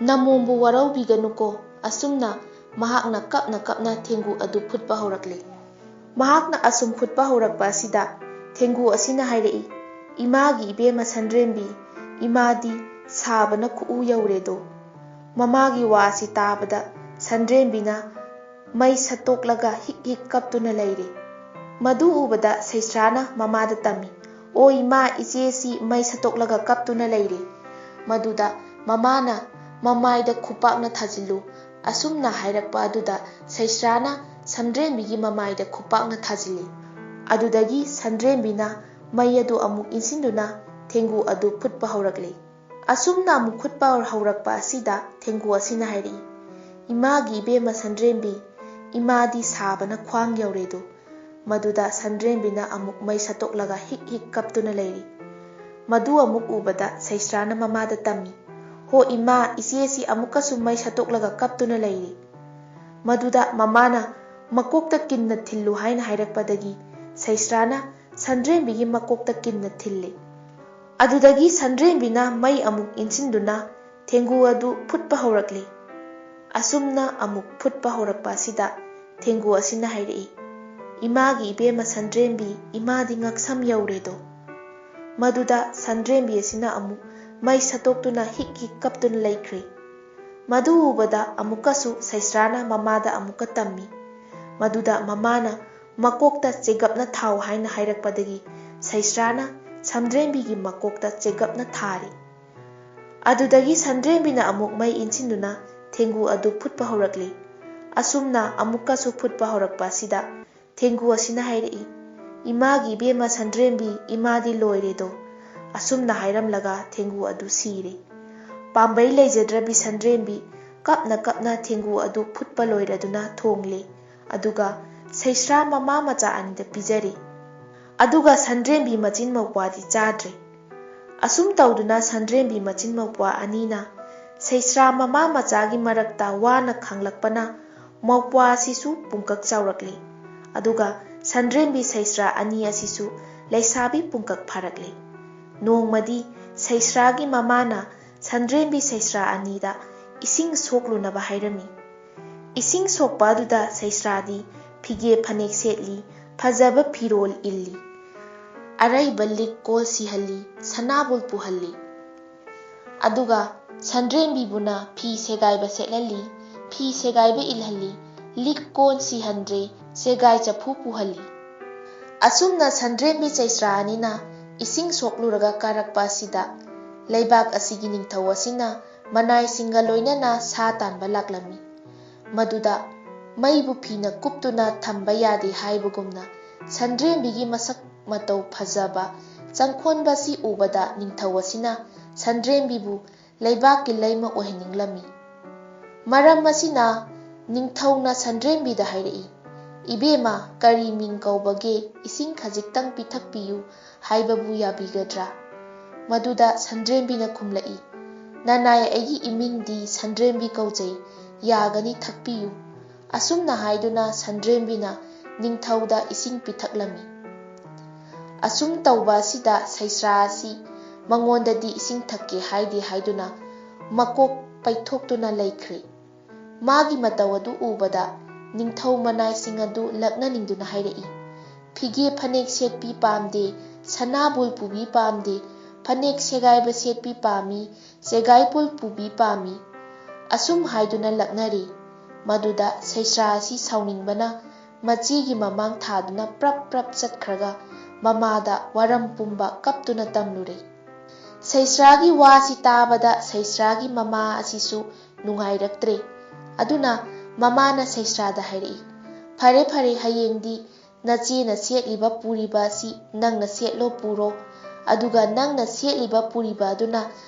ꯅꯃꯣꯝꯕꯨ ꯋꯥꯔꯧꯕꯤꯒꯅꯨꯀꯣ"꯫ ꯑꯁꯨꯝꯅ ꯃꯍꯥꯛꯅ ꯀꯞꯅ ꯀꯞꯅ ꯊꯦꯡꯒꯨ ꯑꯗꯨ ꯐꯨꯠꯄ ꯍꯧꯔꯛꯂꯦ꯫ ꯃꯍꯥꯛꯅ ꯑꯁꯨꯝ ꯐꯨꯠꯄ ꯍꯧꯔꯛꯄ ꯑꯁꯤꯗ ꯊꯦꯡꯒꯨ ꯑꯁꯤꯅ ꯍꯥꯏꯔꯛꯏ, "ꯏꯃꯥꯒꯤ ꯏꯕꯦꯝꯃ ꯁꯟꯗ꯭ꯔꯦꯝꯕꯤ, ꯏꯃꯥꯗꯤ ꯁꯥꯕꯅ ꯈꯨꯎ ꯌꯧꯔꯦꯗꯣ"꯫ ꯃꯃꯥꯒꯤ ꯋꯥ ꯑꯁꯤ ꯇꯥꯕꯗ ꯁꯟꯗ꯭ꯔꯦꯝꯕꯤꯅ ꯃꯩ ꯁꯠꯇꯣꯛꯂꯒ ꯍꯤꯛ ꯍꯤꯛ ꯀꯞꯇꯨꯅ ꯂꯩꯔꯦ꯫ ꯃꯗꯨ ꯎꯕꯗ ꯁꯩꯁ꯭ꯔꯥꯅ ꯃꯃꯥꯗ ꯇꯝꯃꯤ, "ꯑꯣ ꯏꯃꯥ, ꯏꯆꯦꯁꯤ ꯃꯩ ꯁꯠꯇꯣꯛꯂꯒ ꯀꯞꯇꯨꯅ ꯂꯩꯔꯦ"꯫ ꯃꯗꯨꯗ ꯃꯃꯥꯅ ꯃꯃꯥꯏꯗ ꯈꯨꯄꯥꯛꯅ ꯊꯥꯖꯤꯜꯂꯨ ꯑꯁꯨꯝꯅ ꯍꯥꯏꯔꯛꯄ ꯑꯗꯨꯗ ꯁꯩꯁ꯭ꯔꯥꯅ ꯁꯟꯗ꯭ꯔꯦꯝꯕꯤꯒꯤ ꯃꯃꯥꯏꯗ ꯈꯨꯄꯥꯛꯅ ꯊꯥꯖꯤꯜꯂꯤ꯫ ꯑꯗꯨꯗꯒꯤ ꯁꯟꯗ꯭ꯔꯦꯝꯕꯤꯅ ꯃꯩ ꯑꯗꯨ ꯑꯃꯨꯛ ꯏꯟꯁꯤꯟꯗꯨꯅ ꯊꯦꯡꯒꯨ ꯑꯗꯨ ꯐꯨꯠꯄ ꯍꯧꯔꯛꯂꯤ꯫ ꯑꯁꯨꯝꯅ ꯑꯃꯨꯛ ꯐꯨꯠꯄ ꯍꯧꯔꯛꯄ ꯑꯁꯤꯗ ꯊꯦꯡꯒꯨ ꯑꯁꯤꯅ ꯍꯥꯏꯔꯛꯏ, ꯏꯃꯥꯒꯤ ꯏꯕꯦꯝꯃ ꯁꯟꯗ꯭ꯔꯦꯝꯕꯤ, ꯏꯃꯥꯗꯤ ꯁꯥꯕꯅ ꯈ꯭ꯋꯥꯡ ꯌꯧꯔꯦꯗꯣ꯫ ꯃꯗꯨꯗ ꯁꯟꯗ꯭ꯔꯦꯝꯕꯤꯅ ꯑꯃꯨꯛ ꯃꯩ ꯁꯠꯇꯣꯛꯂꯒ ꯍꯤꯛ ꯍꯤꯛ ꯀꯞꯇꯨꯅ ꯂꯩꯔꯤ꯫ ꯃꯗꯨ ꯑꯃꯨꯛ ꯎꯕꯗ ꯁꯩꯁ꯭ꯔꯥꯅ ꯃꯃꯥꯗ ꯇꯝꯃꯤ, ꯍꯣ ꯏꯃꯥ, ꯏꯆꯦꯁꯤ ꯑꯃꯨꯛꯀꯁꯨ ꯃꯩ ꯁꯠꯇꯣꯛꯂꯒ ꯀꯞꯇꯨꯅ ꯂꯩꯔꯤ꯫ ꯃꯗꯨꯗ ꯃꯃꯥꯅ ꯃꯀꯣꯛꯇ ꯀꯤꯟꯅ ꯊꯤꯜꯂꯨ ꯍꯥꯏꯅ ꯍꯥꯏꯔꯛꯄꯗꯒꯤ ꯁꯩꯁ꯭ꯔꯥꯅ ꯁꯟꯗ꯭ꯔꯦꯝꯕꯤꯒꯤ ꯃꯀꯣꯛꯇ ꯀꯤꯟꯅ ꯊꯤꯜꯂꯤ꯫ ꯑꯗꯨꯗꯒꯤ ꯁꯟꯗ꯭ꯔꯦꯝꯕꯤꯅ ꯃꯩ ꯑꯃꯨꯛ ꯏꯟꯁꯤꯟꯗꯨꯅ ꯊꯦꯡꯒꯨ ꯑꯗꯨ ꯐꯨꯠꯄ ꯍꯧꯔꯛꯂꯤ꯫ ꯑꯁꯨꯝꯅ ꯑꯃꯨꯛ ꯐꯨꯠꯄ ꯍꯧꯔꯛꯄ ꯑꯁꯤꯗ ꯊꯦꯡꯒꯨ ꯑꯁꯤꯅ ꯍꯥꯏꯔꯛꯏ, ꯏꯃꯥꯒꯤ ꯏꯕꯦꯝꯃ ꯁꯟꯗ꯭ꯔꯦꯝꯕꯤ, ꯏꯃꯥꯗꯤ ꯉꯛꯁꯝ ꯌꯧꯔꯦꯗꯣ꯫ ꯃꯗꯨꯗ ꯁꯟꯗ꯭ꯔꯦꯝꯕꯤ ꯑꯁꯤꯅ ꯑꯃꯨꯛ ꯃꯩ ꯁꯠꯇꯣꯛꯇꯨꯅ ꯍꯤꯛ ꯍꯤꯛ ꯀꯞꯇꯨꯅ ꯂꯩꯈ꯭ꯔꯦ꯫ ꯃꯗꯨ ꯎꯕꯗ ꯑꯃꯨꯛꯀꯁꯨ ꯁꯩꯁ꯭ꯔꯥꯅ ꯃꯃꯥꯗ ꯑꯃꯨꯛꯀ ꯇꯝꯃꯤ꯫ ꯃꯗꯨꯗ ꯃꯃꯥꯅ ꯃꯀꯣꯛꯇ ꯆꯦꯒꯞꯅ ꯊꯥꯎ ꯍꯥꯏꯅ ꯍꯥꯏꯔꯛꯄꯗꯒꯤ ꯁꯩꯁ꯭ꯔꯥꯅ ꯁꯟꯗ꯭ꯔꯦꯝꯕꯤꯒꯤ ꯃꯀꯣꯛꯇ ꯆꯦꯒꯞꯅ ꯊꯥꯔꯤ꯫ ꯑꯗꯨꯗꯒꯤ ꯁꯟꯗ꯭ꯔꯦꯝꯕꯤꯅ ꯑꯃꯨꯛ ꯃꯩ ꯏꯟꯁꯤꯟꯗꯨꯅ ꯊꯦꯡꯒꯨ ꯑꯗꯨ ꯐꯨꯠꯄ ꯍꯧꯔꯛꯂꯤ꯫ ꯑꯁꯨꯝꯅ ꯑꯃꯨꯛꯀꯁꯨ ꯐꯨꯠꯄ ꯍꯧꯔꯛꯄ ꯑꯁꯤꯗ ꯊꯦꯡꯒꯨ ꯑꯁꯤꯅ ꯍꯥꯏꯔꯛꯏ, ꯏꯃꯥꯒꯤ ꯏꯕꯦꯝꯃ ꯁꯟꯗ꯭ꯔꯦꯝꯕꯤ, ꯏꯃꯥꯗꯤ ꯂꯣꯏꯔꯦꯗꯣ꯫ ꯑꯁꯨꯝꯅ ꯍꯥꯏꯔꯝꯂꯒ ꯊꯦꯡꯒꯨ ꯑꯗꯨ ꯁꯤꯔꯦ꯫ ꯄꯥꯝꯕꯩ ꯂꯩꯖꯗ꯭ꯔꯕꯤ ꯁꯟꯗ꯭ꯔꯦꯝꯕꯤ ꯀꯞꯅ ꯀꯞꯅ ꯊꯦꯡꯒꯨ ꯑꯗꯨ ꯐꯨꯠꯄ ꯂꯣꯏꯔꯗꯨꯅ ꯊꯣꯡꯂꯦ, ꯑꯗꯨꯒ ꯁꯩꯁ꯭ꯔꯥ ꯃꯃꯥ ꯃꯆꯥ ꯑꯅꯤꯗ ꯄꯤꯖꯔꯦ꯫ ꯑꯗꯨꯒ ꯁꯟꯗ꯭ꯔꯦꯝꯕꯤ ꯃꯆꯤꯟ ꯃꯧꯄ꯭ꯋꯥꯗꯤ ꯆꯥꯗ꯭ꯔꯦ꯫ ꯑꯁꯨꯝ ꯇꯧꯗꯨꯅ ꯁꯟꯗ꯭ꯔꯦꯝꯕꯤ ꯃꯆꯤꯟ ꯃꯧꯄ꯭ꯋꯥ ꯑꯅꯤꯅ ꯁꯩꯁ꯭ꯔꯥ ꯃꯃꯥ ꯃꯆꯥꯒꯤ ꯃꯔꯛꯇ ꯋꯥꯅ ꯈꯥꯡꯂꯛꯄꯅ ꯃꯧꯄ꯭ꯋꯥ ꯑꯁꯤꯁꯨ ꯄꯨꯡꯀꯛ ꯆꯥꯎꯔꯛꯂꯤ, ꯑꯗꯨꯒ ꯁꯟꯗ꯭ꯔꯦꯝꯕꯤ ꯁꯩꯁ꯭ꯔꯥ ꯑꯅꯤ ꯑꯁꯤꯁꯨ ꯂꯩꯁꯥꯕꯤ ꯄꯨꯡꯀꯛ ꯐꯥꯔꯛꯂꯤ꯫ ꯅꯣꯡꯃꯗꯤ ꯁꯩꯁ꯭ꯔꯥꯒꯤ ꯃꯃꯥꯅ ꯁꯟꯗ꯭ꯔꯦꯝꯕꯤ ꯁꯩꯁ꯭ꯔꯥ ꯑꯅꯤꯗ ꯏꯁꯤꯡ ꯁꯣꯛꯂꯨꯅꯕ ꯍꯥꯏꯔꯝꯃꯤ꯫ ꯏꯁꯤꯡ ꯁꯣꯛꯄ ꯑꯗꯨꯗ ꯁꯩꯁ꯭ꯔꯥꯗꯤ ꯐꯤꯒꯦ ꯐꯅꯦꯛ ꯁꯦꯠꯂꯤ, ꯐꯖꯕ ꯐꯤꯔꯣꯜ ꯏꯜꯂꯤ, ꯑꯔꯩꯕ ꯂꯤꯛ ꯀꯣꯜ ꯁꯤꯍꯜꯂꯤ, ꯁꯅꯥꯕꯨꯜ ꯄꯨꯍꯜꯂꯤ꯫ ꯑꯗꯨꯒ ꯁꯟꯗ꯭ꯔꯦꯝꯕꯤꯕꯨꯅ ꯐꯤ ꯁꯦꯒꯥꯏꯕ ꯁꯦꯠꯍꯜꯂꯤ, ꯐꯤ ꯁꯦꯒꯥꯏꯕ ꯏꯜꯍꯜꯂꯤ, ꯂꯤꯛ ꯀꯣꯟ ꯁꯤꯍꯟꯗ꯭ꯔꯦ, ꯁꯦꯒꯥꯏ ꯆꯐꯨ ꯄꯨꯍꯜꯂꯤ꯫ ꯑꯁꯨꯝꯅ ꯁꯟꯗ꯭ꯔꯦꯝꯕꯤ ꯁꯩꯁ꯭ꯔꯥ ꯑꯅꯤꯅ ꯏꯁꯤꯡ ꯁꯣꯛꯂꯨꯔꯒ ꯀꯥꯔꯛꯄ ꯑꯁꯤꯗ ꯂꯩꯕꯥꯛ ꯑꯁꯤꯒꯤ ꯅꯤꯡꯊꯧ ꯑꯁꯤꯅ ꯃꯅꯥꯏꯁꯤꯡꯒ ꯂꯣꯏꯅꯅ ꯁꯥ ꯇꯥꯟꯕ ꯂꯥꯛꯂꯝꯃꯤ꯫ ꯃꯗꯨꯗ ꯃꯩꯕꯨ ꯐꯤꯅ ꯀꯨꯞꯇꯨꯅ ꯊꯝꯕ ꯌꯥꯗꯦ ꯍꯥꯏꯕꯒꯨꯝꯅ ꯁꯟꯗ꯭ꯔꯦꯝꯕꯤꯒꯤ ꯃꯁꯛ ꯃꯇꯧ ꯐꯖꯕ ꯆꯪꯈꯣꯟꯕ ꯑꯁꯤ ꯎꯕꯗ ꯅꯤꯡꯊꯧ ꯑꯁꯤꯅ ꯁꯟꯗ꯭ꯔꯦꯝꯕꯤꯕꯨ ꯂꯩꯕꯥꯛꯀꯤ ꯂꯩꯃ ꯑꯣꯏꯍꯟꯅꯤꯡꯂꯝꯃꯤ꯫ ꯃꯔꯝ ꯑꯁꯤꯅ ꯅꯤꯡꯊꯧꯅ ꯁꯟꯗ꯭ꯔꯦꯝꯕꯤꯗ ꯍꯥꯏꯔꯛꯏ, ꯏꯕꯦꯝꯃ, ꯀꯔꯤ ꯃꯤꯡ ꯀꯧꯕꯒꯦ, ꯏꯁꯤꯡ ꯈꯖꯤꯛꯇꯪ ꯄꯤꯊꯛꯄꯤꯌꯨ ꯍꯥꯏꯕꯕꯨ ꯌꯥꯕꯤꯒꯗ꯭ꯔꯥ? ꯃꯗꯨꯗ ꯁꯟꯗ꯭ꯔꯦꯝꯕꯤꯅ ꯈꯨꯝꯂꯛꯏ, ꯅꯅꯥꯏ ꯑꯩꯒꯤ ꯏꯃꯤꯡꯗꯤ ꯁꯟꯗ꯭ꯔꯦꯝꯕꯤ ꯀꯧꯖꯩ, ꯌꯥꯒꯅꯤ ꯊꯛꯄꯤꯌꯨ꯫ ꯑꯁꯨꯝꯅ ꯍꯥꯏꯗꯨꯅ ꯁꯟꯗ꯭ꯔꯦꯝꯕꯤꯅ ꯅꯤꯡꯊꯧꯗ ꯏꯁꯤꯡ ꯄꯤꯊꯛꯂꯝꯃꯤ꯫ ꯑꯁꯨꯝ ꯇꯧꯕ ꯑꯁꯤꯗ ꯁꯩꯁ꯭ꯔꯥ ꯑꯁꯤ ꯃꯉꯣꯟꯗꯗꯤ ꯏꯁꯤꯡ ꯊꯛꯀꯦ ꯍꯥꯏꯗꯦ ꯍꯥꯏꯗꯨꯅ ꯃꯀꯣꯛ ꯄꯩꯊꯣꯛꯇꯨꯅ ꯂꯩꯈ꯭ꯔꯦ꯫ ꯃꯥꯒꯤ ꯃꯇꯧ ꯑꯗꯨ ꯎꯕꯗ ꯅꯤꯡꯊꯧ ꯃꯅꯥꯏꯁꯤꯡ ꯑꯗꯨ ꯂꯛꯅꯅꯤꯡꯗꯨꯅ ꯍꯥꯏꯔꯛꯏ, ꯐꯤꯒꯦ ꯐꯅꯦꯛ ꯁꯦꯠꯄꯤ ꯄꯥꯝꯗꯦ, ꯁꯅꯥꯕꯨꯜ ꯄꯨꯕꯤ ꯄꯥꯝꯗꯦ, ꯐꯅꯦꯛ ꯁꯦꯒꯥꯏꯕ ꯁꯦꯠꯄꯤ ꯄꯥꯝꯃꯤ, ꯁꯦꯒꯥꯏꯄꯨꯜ ꯄꯨꯕꯤ ꯄꯥꯝꯃꯤ꯫ ꯑꯁꯨꯝ ꯍꯥꯏꯗꯨꯅ ꯂꯛꯅꯔꯦ꯫ ꯃꯗꯨꯗ ꯁꯩꯁ꯭ꯔꯥ ꯑꯁꯤ ꯁꯥꯎꯅꯤꯡꯕꯅ ꯃꯆꯦꯒꯤ ꯃꯃꯥꯡ ꯊꯥꯗꯨꯅ ꯄ꯭ꯔꯞ ꯄ꯭ꯔꯞ ꯆꯠꯈ꯭ꯔꯒ ꯃꯃꯥꯗ ꯋꯥꯔꯝ ꯄꯨꯝꯕ ꯀꯞꯇꯨꯅ ꯇꯝꯂꯨꯔꯦ꯫ ꯁꯩꯁ꯭ꯔꯥꯒꯤ ꯋꯥꯁꯤ ꯇꯥꯕꯗ ꯁꯩꯁ꯭ꯔꯥꯒꯤ ꯃꯃꯥ ꯑꯁꯤꯁꯨ ꯅꯨꯡꯉꯥꯏꯔꯛꯇ꯭ꯔꯦ꯫ ꯑꯗꯨꯅ ꯃꯃꯥꯅ ꯁꯩꯁ꯭ꯔꯥꯗ ꯍꯥꯏꯔꯛꯏ, ꯐꯔꯦ ꯐꯔꯦ, ꯍꯌꯦꯡꯗꯤ ꯅꯆꯦꯅ ꯁꯦꯠꯂꯤꯕ ꯄꯨꯔꯤꯕ ꯑꯁꯤ ꯅꯪꯅ ꯁꯦꯠꯂꯣ ꯄꯨꯔꯣ, ꯑꯗꯨꯒ ꯅꯪꯅ ꯁꯦꯠꯂꯤꯕ ꯄꯨꯔꯤꯕ ꯑꯗꯨꯅ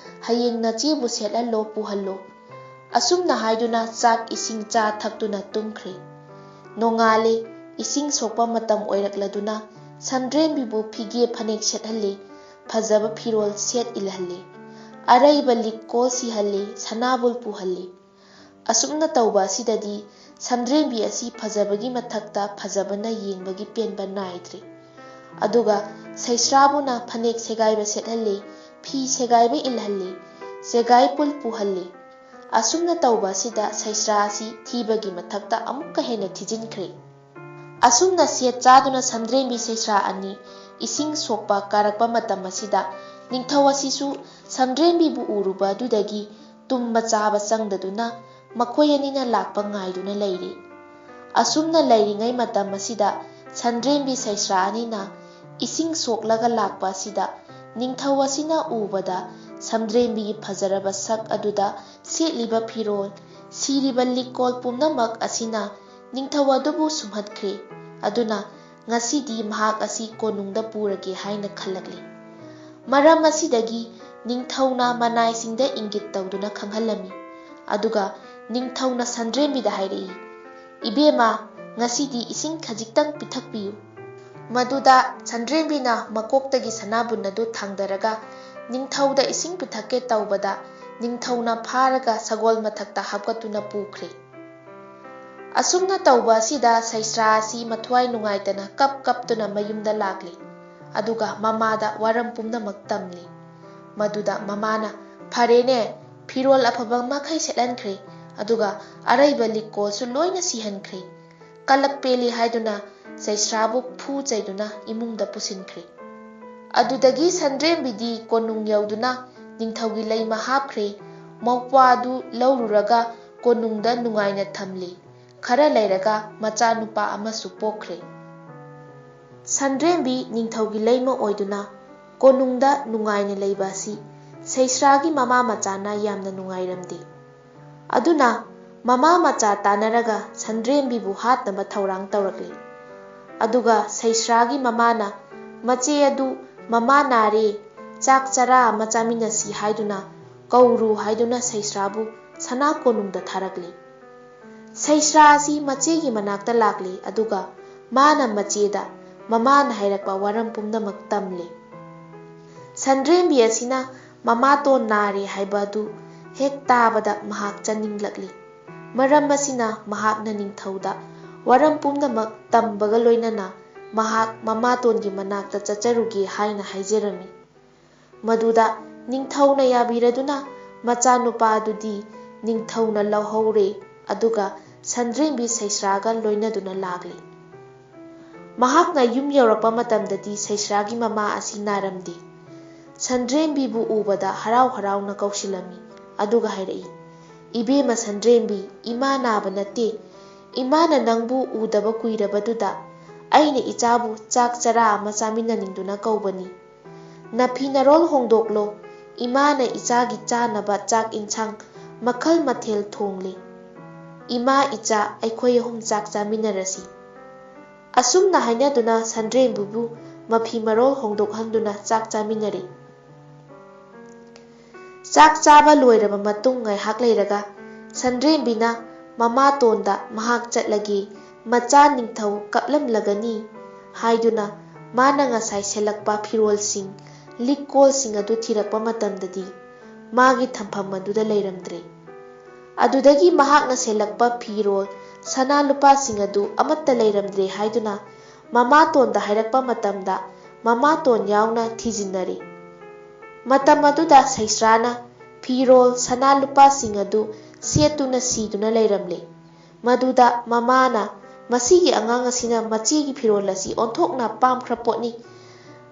ꯍꯌꯦꯡ ꯅꯆꯦꯕꯨ ꯁꯦꯠꯍꯜꯂꯣ ꯄꯨꯍꯜꯂꯣ꯫ ꯑꯁꯨꯝꯅ ꯍꯥꯏꯗꯨꯅ ꯆꯥꯛ ꯏꯁꯤꯡ ꯆꯥ ꯊꯛꯇꯨꯅ ꯇꯨꯝꯈ꯭ꯔꯦ꯫ ꯅꯣꯡꯉꯥꯜꯂꯦ, ꯏꯁꯤꯡ ꯁꯣꯛꯄ ꯃꯇꯝ ꯑꯣꯏꯔꯛꯂꯗꯨꯅ ꯁꯟꯗ꯭ꯔꯦꯝꯕꯤꯕꯨ ꯐꯤꯒꯦ ꯐꯅꯦꯛ ꯁꯦꯠꯍꯜꯂꯦ, ꯐꯖꯕ ꯐꯤꯔꯣꯜ ꯁꯦꯠ ꯏꯜꯍꯜꯂꯦ, ꯑꯔꯩꯕ ꯂꯤꯛ ꯀꯣꯜ ꯁꯤꯍꯜꯂꯦ, ꯁꯅꯥꯕꯨꯜ ꯄꯨꯍꯜꯂꯦ꯫ ꯑꯁꯨꯝꯅ ꯇꯧꯕ ꯑꯁꯤꯗꯗꯤ ꯁꯟꯗ꯭ꯔꯦꯝꯕꯤ ꯑꯁꯤ ꯐꯖꯕꯒꯤ ꯃꯊꯛꯇ ꯐꯖꯕꯅ ꯌꯦꯡꯕꯒꯤ ꯄꯦꯟꯕ ꯅꯥꯏꯗ꯭ꯔꯦ꯫ ꯑꯗꯨꯒ ꯁꯩꯁ꯭ꯔꯥꯕꯨꯅ ꯐꯅꯦꯛ ꯁꯦꯒꯥꯏꯕ ꯁꯦꯠꯍꯜꯂꯦ, ꯐꯤ ꯁꯦꯒꯥꯏꯕ ꯏꯜꯍꯜꯂꯦ, ꯁꯦꯒꯥꯏꯄꯨꯜ ꯄꯨꯍꯜꯂꯦ꯫ ꯑꯁꯨꯝꯅ ꯇꯧꯕ ꯑꯁꯤꯗ ꯁꯩꯁ꯭ꯔꯥ ꯑꯁꯤ ꯊꯤꯕꯒꯤ ꯃꯊꯛꯇ ꯑꯃꯨꯛꯀ ꯍꯦꯟꯅ ꯊꯤꯖꯤꯟꯈ꯭ꯔꯦ꯫ ꯑꯁꯨꯝꯅ ꯁꯦꯠ ꯆꯥꯗꯨꯅ ꯁꯟꯗ꯭ꯔꯦꯝꯕꯤ ꯁꯩꯁ꯭ꯔꯥ ꯑꯅꯤ ꯏꯁꯤꯡ ꯁꯣꯛꯄ ꯀꯥꯔꯛꯄ ꯃꯇꯝ ꯑꯁꯤꯗ ꯅꯤꯡꯊꯧ ꯑꯁꯤꯁꯨ ꯁꯟꯗ꯭ꯔꯦꯝꯕꯤꯕꯨ ꯎꯔꯨꯕ ꯑꯗꯨꯗꯒꯤ ꯇꯨꯝꯕ ꯆꯥꯕ ꯆꯪꯗꯗꯨꯅ ꯃꯈꯣꯏ ꯑꯅꯤꯅ ꯂꯥꯛꯄ ꯉꯥꯏꯗꯨꯅ ꯂꯩꯔꯦ꯫ ꯑꯁꯨꯝꯅ ꯂꯩꯔꯤꯉꯩ ꯃꯇꯝ ꯑꯁꯤꯗ ꯁꯟꯗ꯭ꯔꯦꯝꯕꯤ ꯁꯩꯁ꯭ꯔꯥ ꯑꯅꯤꯅ ꯏꯁꯤꯡ ꯁꯣꯛꯂꯒ ꯂꯥꯛꯄ ꯑꯁꯤꯗ ꯅꯤꯡꯊꯧ ꯑꯁꯤꯅ ꯎꯕꯗ ꯁꯝꯗ꯭ꯔꯦꯝꯕꯤꯒꯤ ꯐꯖꯔꯕ ꯁꯛ ꯑꯗꯨꯗ ꯁꯦꯠꯂꯤꯕ ꯐꯤꯔꯣꯜ, ꯁꯤꯔꯤꯕ ꯂꯤꯛꯀꯣꯜ ꯄꯨꯝꯅꯃꯛ ꯑꯁꯤꯅ ꯅꯤꯡꯊꯧ ꯑꯗꯨꯕꯨ ꯁꯨꯝꯍꯠꯈ꯭ꯔꯦ꯫ ꯑꯗꯨꯅ ꯉꯁꯤꯗꯤ ꯃꯍꯥꯛ ꯑꯁꯤ ꯀꯣꯅꯨꯡꯗ ꯄꯨꯔꯒꯦ ꯍꯥꯏꯅ ꯈꯜꯂꯛꯂꯤ꯫ ꯃꯔꯝ ꯑꯁꯤꯗꯒꯤ ꯅꯤꯡꯊꯧꯅ ꯃꯅꯥꯏꯁꯤꯡꯗ ꯏꯪꯒꯤꯠ ꯇꯧꯗꯨꯅ ꯈꯪꯍꯜꯂꯝꯃꯤ꯫ ꯑꯗꯨꯒ ꯅꯤꯡꯊꯧꯅ ꯁꯟꯗ꯭ꯔꯦꯝꯕꯤꯗ ꯍꯥꯏꯔꯛꯏ, "ꯏꯕꯦꯝꯃ, ꯉꯁꯤꯗꯤ ꯏꯁꯤꯡ ꯈꯖꯤꯛꯇꯪ ꯄꯤꯊꯛꯄꯤꯌꯨ"꯫ ꯃꯗꯨꯗ ꯁꯟꯗ꯭ꯔꯦꯝꯕꯤꯅ ꯃꯀꯣꯛꯇꯒꯤ ꯁꯅꯥꯕꯨꯟ ꯑꯗꯨ ꯊꯥꯡꯗꯔꯒ ꯅꯤꯡꯊꯧꯗ ꯏꯁꯤꯡ ꯄꯤꯊꯛꯀꯦ ꯇꯧꯕꯗ ꯅꯤꯡꯊꯧꯅ ꯐꯥꯔꯒ ꯁꯒꯣꯜ ꯃꯊꯛꯇ ꯍꯥꯞꯀꯠꯇꯨꯅ ꯄꯨꯈ꯭ꯔꯦ꯫ ꯑꯁꯨꯝꯅ ꯇꯧꯕ ꯑꯁꯤꯗ ꯁꯩꯁ꯭ꯔꯥ ꯑꯁꯤ ꯃꯊ꯭ꯋꯥꯏ ꯅꯨꯡꯉꯥꯏꯇꯅ ꯀꯞꯇꯨꯅ ꯃꯌꯨꯝꯗ ꯂꯥꯛꯂꯤ꯫ ꯑꯗꯨꯒ ꯃꯃꯥꯗ ꯋꯥꯔꯝ ꯄꯨꯝꯅꯃꯛ ꯇꯝꯂꯤ꯫ ꯃꯗꯨꯗ ꯃꯃꯥꯅ, "ꯐꯔꯦꯅꯦ, ꯐꯤꯔꯣꯜ ꯑꯐꯕ ꯃꯈꯩ ꯁꯦꯠꯍꯟꯈ꯭ꯔꯦ, ꯑꯗꯨꯒ ꯑꯔꯩꯕ ꯂꯤꯛꯀꯣꯜꯁꯨ ꯂꯣꯏꯅ ꯁꯤꯍꯟꯈ꯭ꯔꯦ", ꯀꯂꯛ ꯄꯦꯜꯂꯤ ꯍꯥꯏꯗꯨꯅ ꯁꯩꯁ꯭ꯔꯥꯕꯨ ꯐꯨ ꯆꯩꯗꯨꯅ ꯏꯃꯨꯡꯗ ꯄꯨꯁꯤꯟꯈ꯭ꯔꯦ꯫ ꯑꯗꯨꯗꯒꯤ ꯁꯟꯗ꯭ꯔꯦꯝꯕꯤꯗꯤ ꯀꯣꯅꯨꯡ ꯌꯧꯗꯨꯅ ꯅꯤꯡꯊꯧꯒꯤ ꯂꯩꯃ ꯍꯥꯞꯈ꯭ꯔꯦ꯫ ꯃꯧꯄ꯭ꯋꯥ ꯑꯗꯨ ꯂꯧꯔꯨꯔꯒ ꯀꯣꯅꯨꯡꯗ ꯅꯨꯡꯉꯥꯏꯅ ꯊꯝꯂꯤ꯫ ꯈꯔ ꯂꯩꯔꯒ ꯃꯆꯥꯅꯨꯄꯥ ꯑꯃꯁꯨ ꯄꯣꯛꯈ꯭ꯔꯦ꯫ ꯁꯟꯗ꯭ꯔꯦꯝꯕꯤ ꯅꯤꯡꯊꯧꯒꯤ ꯂꯩꯃ ꯑꯣꯏꯗꯨꯅ ꯀꯣꯅꯨꯡꯗ ꯅꯨꯡꯉꯥꯏꯅ ꯂꯩꯕ ꯑꯁꯤ ꯁꯩꯁ꯭ꯔꯥꯒꯤ ꯃꯃꯥ ꯃꯆꯥꯅ ꯌꯥꯝꯅ ꯅꯨꯡꯉꯥꯏꯔꯝꯗꯦ꯫ ꯑꯗꯨꯅ ꯃꯃꯥ ꯃꯆꯥ ꯇꯥꯟꯅꯔꯒ ꯁꯟꯗ꯭ꯔꯦꯝꯕꯤꯕꯨ ꯍꯥꯠꯅꯕ ꯊꯧꯔꯥꯡ ꯇꯧꯔꯛꯂꯤ꯫ ꯑꯗꯨꯒ ꯁꯩꯁ꯭ꯔꯥꯒꯤ ꯃꯃꯥꯅ ꯃꯆꯦ ꯑꯗꯨ ꯃꯃꯥ ꯅꯥꯔꯦ, ꯆꯥꯛ ꯆꯔꯥ ꯑꯃ ꯆꯥꯃꯤꯟꯅꯁꯤ ꯍꯥꯏꯗꯨꯅ ꯀꯧꯔꯨ ꯍꯥꯏꯗꯨꯅ ꯁꯩꯁ꯭ꯔꯥꯕꯨ ꯁꯅꯥ ꯀꯣꯅꯨꯡꯗ ꯊꯥꯔꯛꯂꯤ꯫ ꯁꯩꯁ꯭ꯔꯥ ꯑꯁꯤ ꯃꯆꯦꯒꯤ ꯃꯅꯥꯛꯇ ꯂꯥꯛꯂꯤ꯫ ꯑꯗꯨꯒ ꯃꯥꯅ ꯃꯆꯦꯗ ꯃꯃꯥꯅ ꯍꯥꯏꯔꯛꯄ ꯋꯥꯔꯝ ꯄꯨꯝꯅꯃꯛ ꯇꯝꯂꯤ꯫ ꯁꯟꯗ꯭ꯔꯦꯝꯕꯤ ꯑꯁꯤꯅ ꯃꯃꯥꯇꯣꯟ ꯅꯥꯔꯦ ꯍꯥꯏꯕ ꯑꯗꯨ ꯍꯦꯛ ꯇꯥꯕꯗ ꯃꯍꯥꯛ ꯆꯪꯅꯤꯡꯂꯛꯂꯤ꯫ ꯃꯔꯝ ꯑꯁꯤꯅ ꯃꯍꯥꯛꯅ ꯅꯤꯡꯊꯧꯗ ꯋꯥꯔꯝ ꯄꯨꯝꯅꯃꯛ ꯇꯝꯕꯒ ꯂꯣꯏꯅꯅ ꯃꯍꯥꯛ ꯃꯃꯥꯇꯣꯟꯒꯤ ꯃꯅꯥꯛꯇ ꯆꯠꯆꯔꯨꯒꯦ ꯍꯥꯏꯅ ꯍꯥꯏꯖꯔꯝꯃꯤ꯫ ꯃꯗꯨꯗ ꯅꯤꯡꯊꯧꯅ ꯌꯥꯕꯤꯔꯗꯨꯅ ꯃꯆꯥꯅꯨꯄꯥ ꯑꯗꯨꯗꯤ ꯅꯤꯡꯊꯧꯅ ꯂꯧꯍꯧꯔꯦ꯫ ꯑꯗꯨꯒ ꯁꯟꯗ꯭ꯔꯦꯝꯕꯤ ꯁꯩꯁ꯭ꯔꯥꯒ ꯂꯣꯏꯅꯗꯨꯅ ꯂꯥꯛꯂꯤ꯫ ꯃꯍꯥꯛꯅ ꯌꯨꯝ ꯌꯧꯔꯛꯄ ꯃꯇꯝꯗꯗꯤ ꯁꯩꯁ꯭ꯔꯥꯒꯤ ꯃꯃꯥ ꯑꯁꯤ ꯅꯥꯔꯝꯗꯦ꯫ ꯁꯟꯗ꯭ꯔꯦꯝꯕꯤꯕꯨ ꯎꯕꯗ ꯍꯔꯥꯎ ꯍꯔꯥꯎꯅ ꯀꯧꯁꯤꯜꯂꯝꯃꯤ꯫ ꯑꯗꯨꯒ ꯍꯥꯏꯔꯛꯏ, "ꯏꯕꯦꯝꯃ ꯁꯟꯗ꯭ꯔꯦꯝꯕꯤ, ꯏꯃꯥ ꯅꯥꯕ ꯅꯠꯇꯦ, ꯏꯃꯥꯅ ꯅꯪꯕꯨ ꯎꯗꯕ ꯀꯨꯏꯔꯕꯗꯨꯗ ꯑꯩꯅ ꯏꯆꯥꯕꯨ ꯆꯥꯛ ꯆꯔꯥ ꯑꯃ ꯆꯥꯃꯤꯟꯅꯅꯤꯡꯗꯨꯅ ꯀꯧꯕꯅꯤ꯫ ꯅꯐꯤ ꯅꯔꯣꯜ ꯍꯣꯡꯗꯣꯛꯂꯣ, ꯏꯃꯥꯅ ꯏꯆꯥꯒꯤ ꯆꯥꯅꯕ ꯆꯥꯛ ꯏꯟꯁꯥꯡ ꯃꯈꯜ ꯃꯊꯦꯜ ꯊꯣꯡꯂꯤ꯫ ꯏꯃꯥ ꯏꯆꯥ ꯑꯩꯈꯣꯏ ꯑꯍꯨꯝ ꯆꯥꯛ ꯆꯥꯃꯤꯟꯅꯔꯁꯤ"꯫ ꯑꯁꯨꯝꯅ ꯍꯥꯏꯅꯗꯨꯅ ꯁꯟꯗ꯭ꯔꯦꯝꯕꯤꯕꯨ ꯃꯐꯤ ꯃꯔꯣꯜ ꯍꯣꯡꯗꯣꯛꯍꯟꯗꯨꯅ ꯆꯥꯛ ꯆꯥꯃꯤꯟꯅꯔꯦ꯫ ꯆꯥꯛ ꯆꯥꯕ ꯂꯣꯏꯔꯕ ꯃꯇꯨꯡ ꯉꯥꯏꯍꯥꯛ ꯂꯩꯔꯒ ꯁꯟꯗ꯭ꯔꯦꯝꯕꯤꯅ ꯃꯃꯥꯇꯣꯟꯗ ꯃꯍꯥꯛ ꯆꯠꯂꯒꯦ, ꯃꯆꯥ ꯅꯤꯡꯊꯧ ꯀꯞꯂꯝꯂꯒꯅꯤ ꯍꯥꯏꯗꯨꯅ ꯃꯥꯅ ꯉꯁꯥꯏ ꯁꯦꯠꯂꯛꯄ ꯐꯤꯔꯣꯜꯁꯤꯡ, ꯂꯤꯛꯀꯣꯜꯁꯤꯡ ꯑꯗꯨ ꯊꯤꯔꯛꯄ ꯃꯇꯝꯗꯗꯤ ꯃꯥꯒꯤ ꯊꯝꯐꯝ ꯑꯗꯨꯗ ꯂꯩꯔꯝꯗ꯭ꯔꯦ꯫ ꯑꯗꯨꯗꯒꯤ ꯃꯍꯥꯛꯅ ꯁꯦꯠꯂꯛꯄ ꯐꯤꯔꯣꯜ, ꯁꯅꯥ ꯂꯨꯄꯥꯁꯤꯡ ꯑꯗꯨ ꯑꯃꯠꯇ ꯂꯩꯔꯝꯗ꯭ꯔꯦ ꯍꯥꯏꯗꯨꯅ ꯃꯃꯥꯇꯣꯟꯗ ꯍꯥꯏꯔꯛꯄ ꯃꯇꯝꯗ ꯃꯃꯥꯇꯣꯟ ꯌꯥꯎꯅ ꯊꯤꯖꯤꯟꯅꯔꯦ꯫ ꯃꯇꯝ ꯑꯗꯨꯗ ꯁꯩꯁ꯭ꯔꯥꯅ ꯐꯤꯔꯣꯜ, ꯁꯅꯥ ꯂꯨꯄꯥꯁꯤꯡ ꯑꯗꯨ ꯁꯦꯠꯇꯨꯅ ꯁꯤꯗꯨꯅ ꯂꯩꯔꯝꯂꯦ꯫ ꯃꯗꯨꯗ ꯃꯃꯥꯅ, "ꯃꯁꯤꯒꯤ ꯑꯉꯥꯡ ꯑꯁꯤꯅ ꯃꯆꯦꯒꯤ ꯐꯤꯔꯣꯜ ꯑꯁꯤ ꯑꯣꯟꯊꯣꯛꯅ ꯄꯥꯝꯈ꯭ꯔ ꯄꯣꯠꯅꯤ,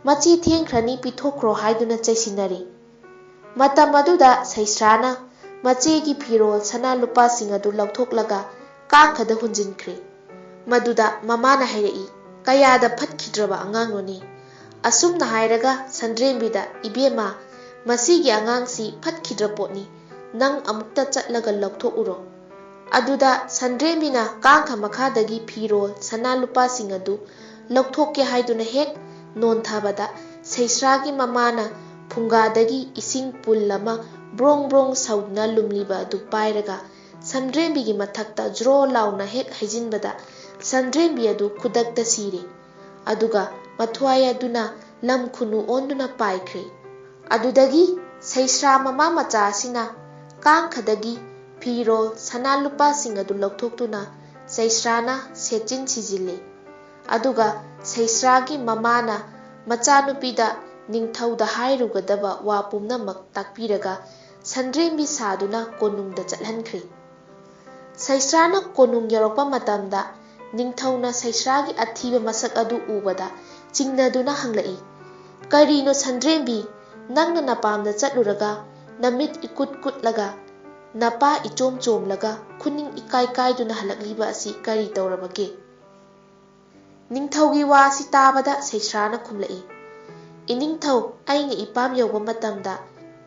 ꯃꯆꯦ ꯊꯦꯡꯈ꯭ꯔꯅꯤ, ꯄꯤꯊꯣꯛꯈ꯭ꯔꯣ" ꯍꯥꯏꯗꯨꯅ ꯆꯩꯁꯤꯟꯅꯔꯦ꯫ ꯃꯇꯝ ꯑꯗꯨꯗ ꯁꯩꯁ꯭ꯔꯥꯅ ꯃꯆꯦꯒꯤ ꯐꯤꯔꯣꯜ, ꯁꯅꯥ ꯂꯨꯄꯥꯁꯤꯡ ꯑꯗꯨ ꯂꯧꯊꯣꯛꯂꯒ ꯀꯥꯡꯈꯗ ꯍꯨꯟꯖꯤꯟꯈ꯭ꯔꯦ꯫ ꯃꯗꯨꯗ ꯃꯃꯥꯅ ꯍꯥꯏꯔꯛꯏ, "ꯀꯌꯥꯗ ꯐꯠꯈꯤꯗ꯭ꯔꯕ ꯑꯉꯥꯡꯅꯣꯅꯦ"꯫ ꯑꯁꯨꯝꯅ ꯍꯥꯏꯔꯒ ꯁꯟꯗ꯭ꯔꯦꯝꯕꯤꯗ, "ꯏꯕꯦꯝꯃ, ꯃꯁꯤꯒꯤ ꯑꯉꯥꯡꯁꯤ ꯐꯠꯈꯤꯗ꯭ꯔ ꯄꯣꯠꯅꯤ, ꯅꯪ ꯑꯃꯨꯛꯇ ꯆꯠꯂꯒ ꯂꯧꯊꯣꯛꯎꯔꯣ"꯫ ꯑꯗꯨꯗ ꯁꯟꯗ꯭ꯔꯦꯝꯕꯤꯅ ꯀꯥꯡꯈ ꯃꯈꯥꯗꯒꯤ ꯐꯤꯔꯣꯜ, ꯁꯅꯥ ꯂꯨꯄꯥꯁꯤꯡ ꯑꯗꯨ ꯂꯧꯊꯣꯛꯀꯦ ꯍꯥꯏꯗꯨꯅ ꯍꯦꯛ ꯅꯣꯟꯊꯕꯗ ꯁꯩꯁ꯭ꯔꯥꯒꯤ ꯃꯃꯥꯅ ꯐꯨꯡꯒꯥꯗꯒꯤ ꯏꯁꯤꯡ ꯄꯨꯜ ꯑꯃ ꯕ꯭ꯔꯣꯡ ꯕ꯭ꯔꯣꯡ ꯁꯧꯗꯨꯅ ꯂꯨꯝꯂꯤꯕ ꯑꯗꯨ ꯄꯥꯏꯔꯒ ꯁꯟꯗ꯭ꯔꯦꯝꯕꯤꯒꯤ ꯃꯊꯛꯇ ꯖ꯭ꯔꯣ ꯂꯥꯎꯅ ꯍꯦꯛ ꯍꯩꯖꯤꯟꯕꯗ ꯁꯟꯗ꯭ꯔꯦꯝꯕꯤ ꯑꯗꯨ ꯈꯨꯗꯛꯇ ꯁꯤꯔꯦ꯫ ꯑꯗꯨꯒ ꯃꯊ꯭ꯋꯥꯏ ꯑꯗꯨꯅ ꯂꯝ ꯈꯨꯅꯨ ꯑꯣꯟꯗꯨꯅ ꯄꯥꯏꯈ꯭ꯔꯦ꯫ ꯑꯗꯨꯗꯒꯤ ꯁꯩꯁ꯭ꯔꯥ ꯃꯃꯥ ꯃꯆꯥ ꯑꯁꯤꯅ ꯀꯥꯡꯈꯗꯒꯤ ꯐꯤꯔꯣꯜ, ꯁꯅꯥ ꯂꯨꯄꯥꯁꯤꯡ ꯑꯗꯨ ꯂꯧꯊꯣꯛꯇꯨꯅ ꯁꯩꯁ꯭ꯔꯥꯅ ꯁꯦꯠꯆꯤꯟ ꯁꯤꯖꯤꯜꯂꯦ꯫ ꯑꯗꯨꯒ ꯁꯩꯁ꯭ꯔꯥꯒꯤ ꯃꯃꯥꯅ ꯃꯆꯥꯅꯨꯄꯤꯗ ꯅꯤꯡꯊꯧꯗ ꯍꯥꯏꯔꯨꯒꯗꯕ ꯋꯥ ꯄꯨꯝꯅꯃꯛ ꯇꯥꯛꯄꯤꯔꯒ ꯁꯟꯗ꯭ꯔꯦꯝꯕꯤ ꯁꯥꯗꯨꯅ ꯀꯣꯅꯨꯡꯗ ꯆꯠꯍꯟꯈ꯭ꯔꯦ꯫ ꯁꯩꯁ꯭ꯔꯥꯅ ꯀꯣꯅꯨꯡ ꯌꯧꯔꯛꯄ ꯃꯇꯝꯗ ꯅꯤꯡꯊꯧꯅ ꯁꯩꯁ꯭ꯔꯥꯒꯤ ꯑꯊꯤꯕ ꯃꯁꯛ ꯑꯗꯨ ꯎꯕꯗ ꯆꯤꯡꯅꯗꯨꯅ ꯍꯪꯂꯛꯏ, "ꯀꯔꯤꯅꯣ ꯁꯟꯗ꯭ꯔꯦꯝꯕꯤ, ꯅꯪꯅ ꯅꯄꯥꯝꯗ ꯆꯠꯂꯨꯔꯒ ꯅꯃꯤꯠ ꯏꯀꯨꯠ ꯀꯨꯠꯂꯒ, ꯅꯄꯥ ꯏꯆꯣꯝ ꯆꯣꯝꯂꯒ, ꯈꯨꯅꯤꯡ ꯏꯀꯥꯏ ꯀꯥꯏꯗꯨꯅ ꯍꯜꯂꯛꯂꯤꯕ ꯑꯁꯤ ꯀꯔꯤ ꯇꯧꯔꯕꯒꯦ"꯫ ꯅꯤꯡꯊꯧꯒꯤ ꯋꯥ ꯑꯁꯤ ꯇꯥꯕꯗ ꯁꯩꯁ꯭ꯔꯥꯅ ꯈꯨꯝꯂꯛꯏ, "ꯏꯅꯤꯡꯊꯧ, ꯑꯩꯅ ꯏꯄꯥꯝ ꯌꯧꯕ ꯃꯇꯝꯗ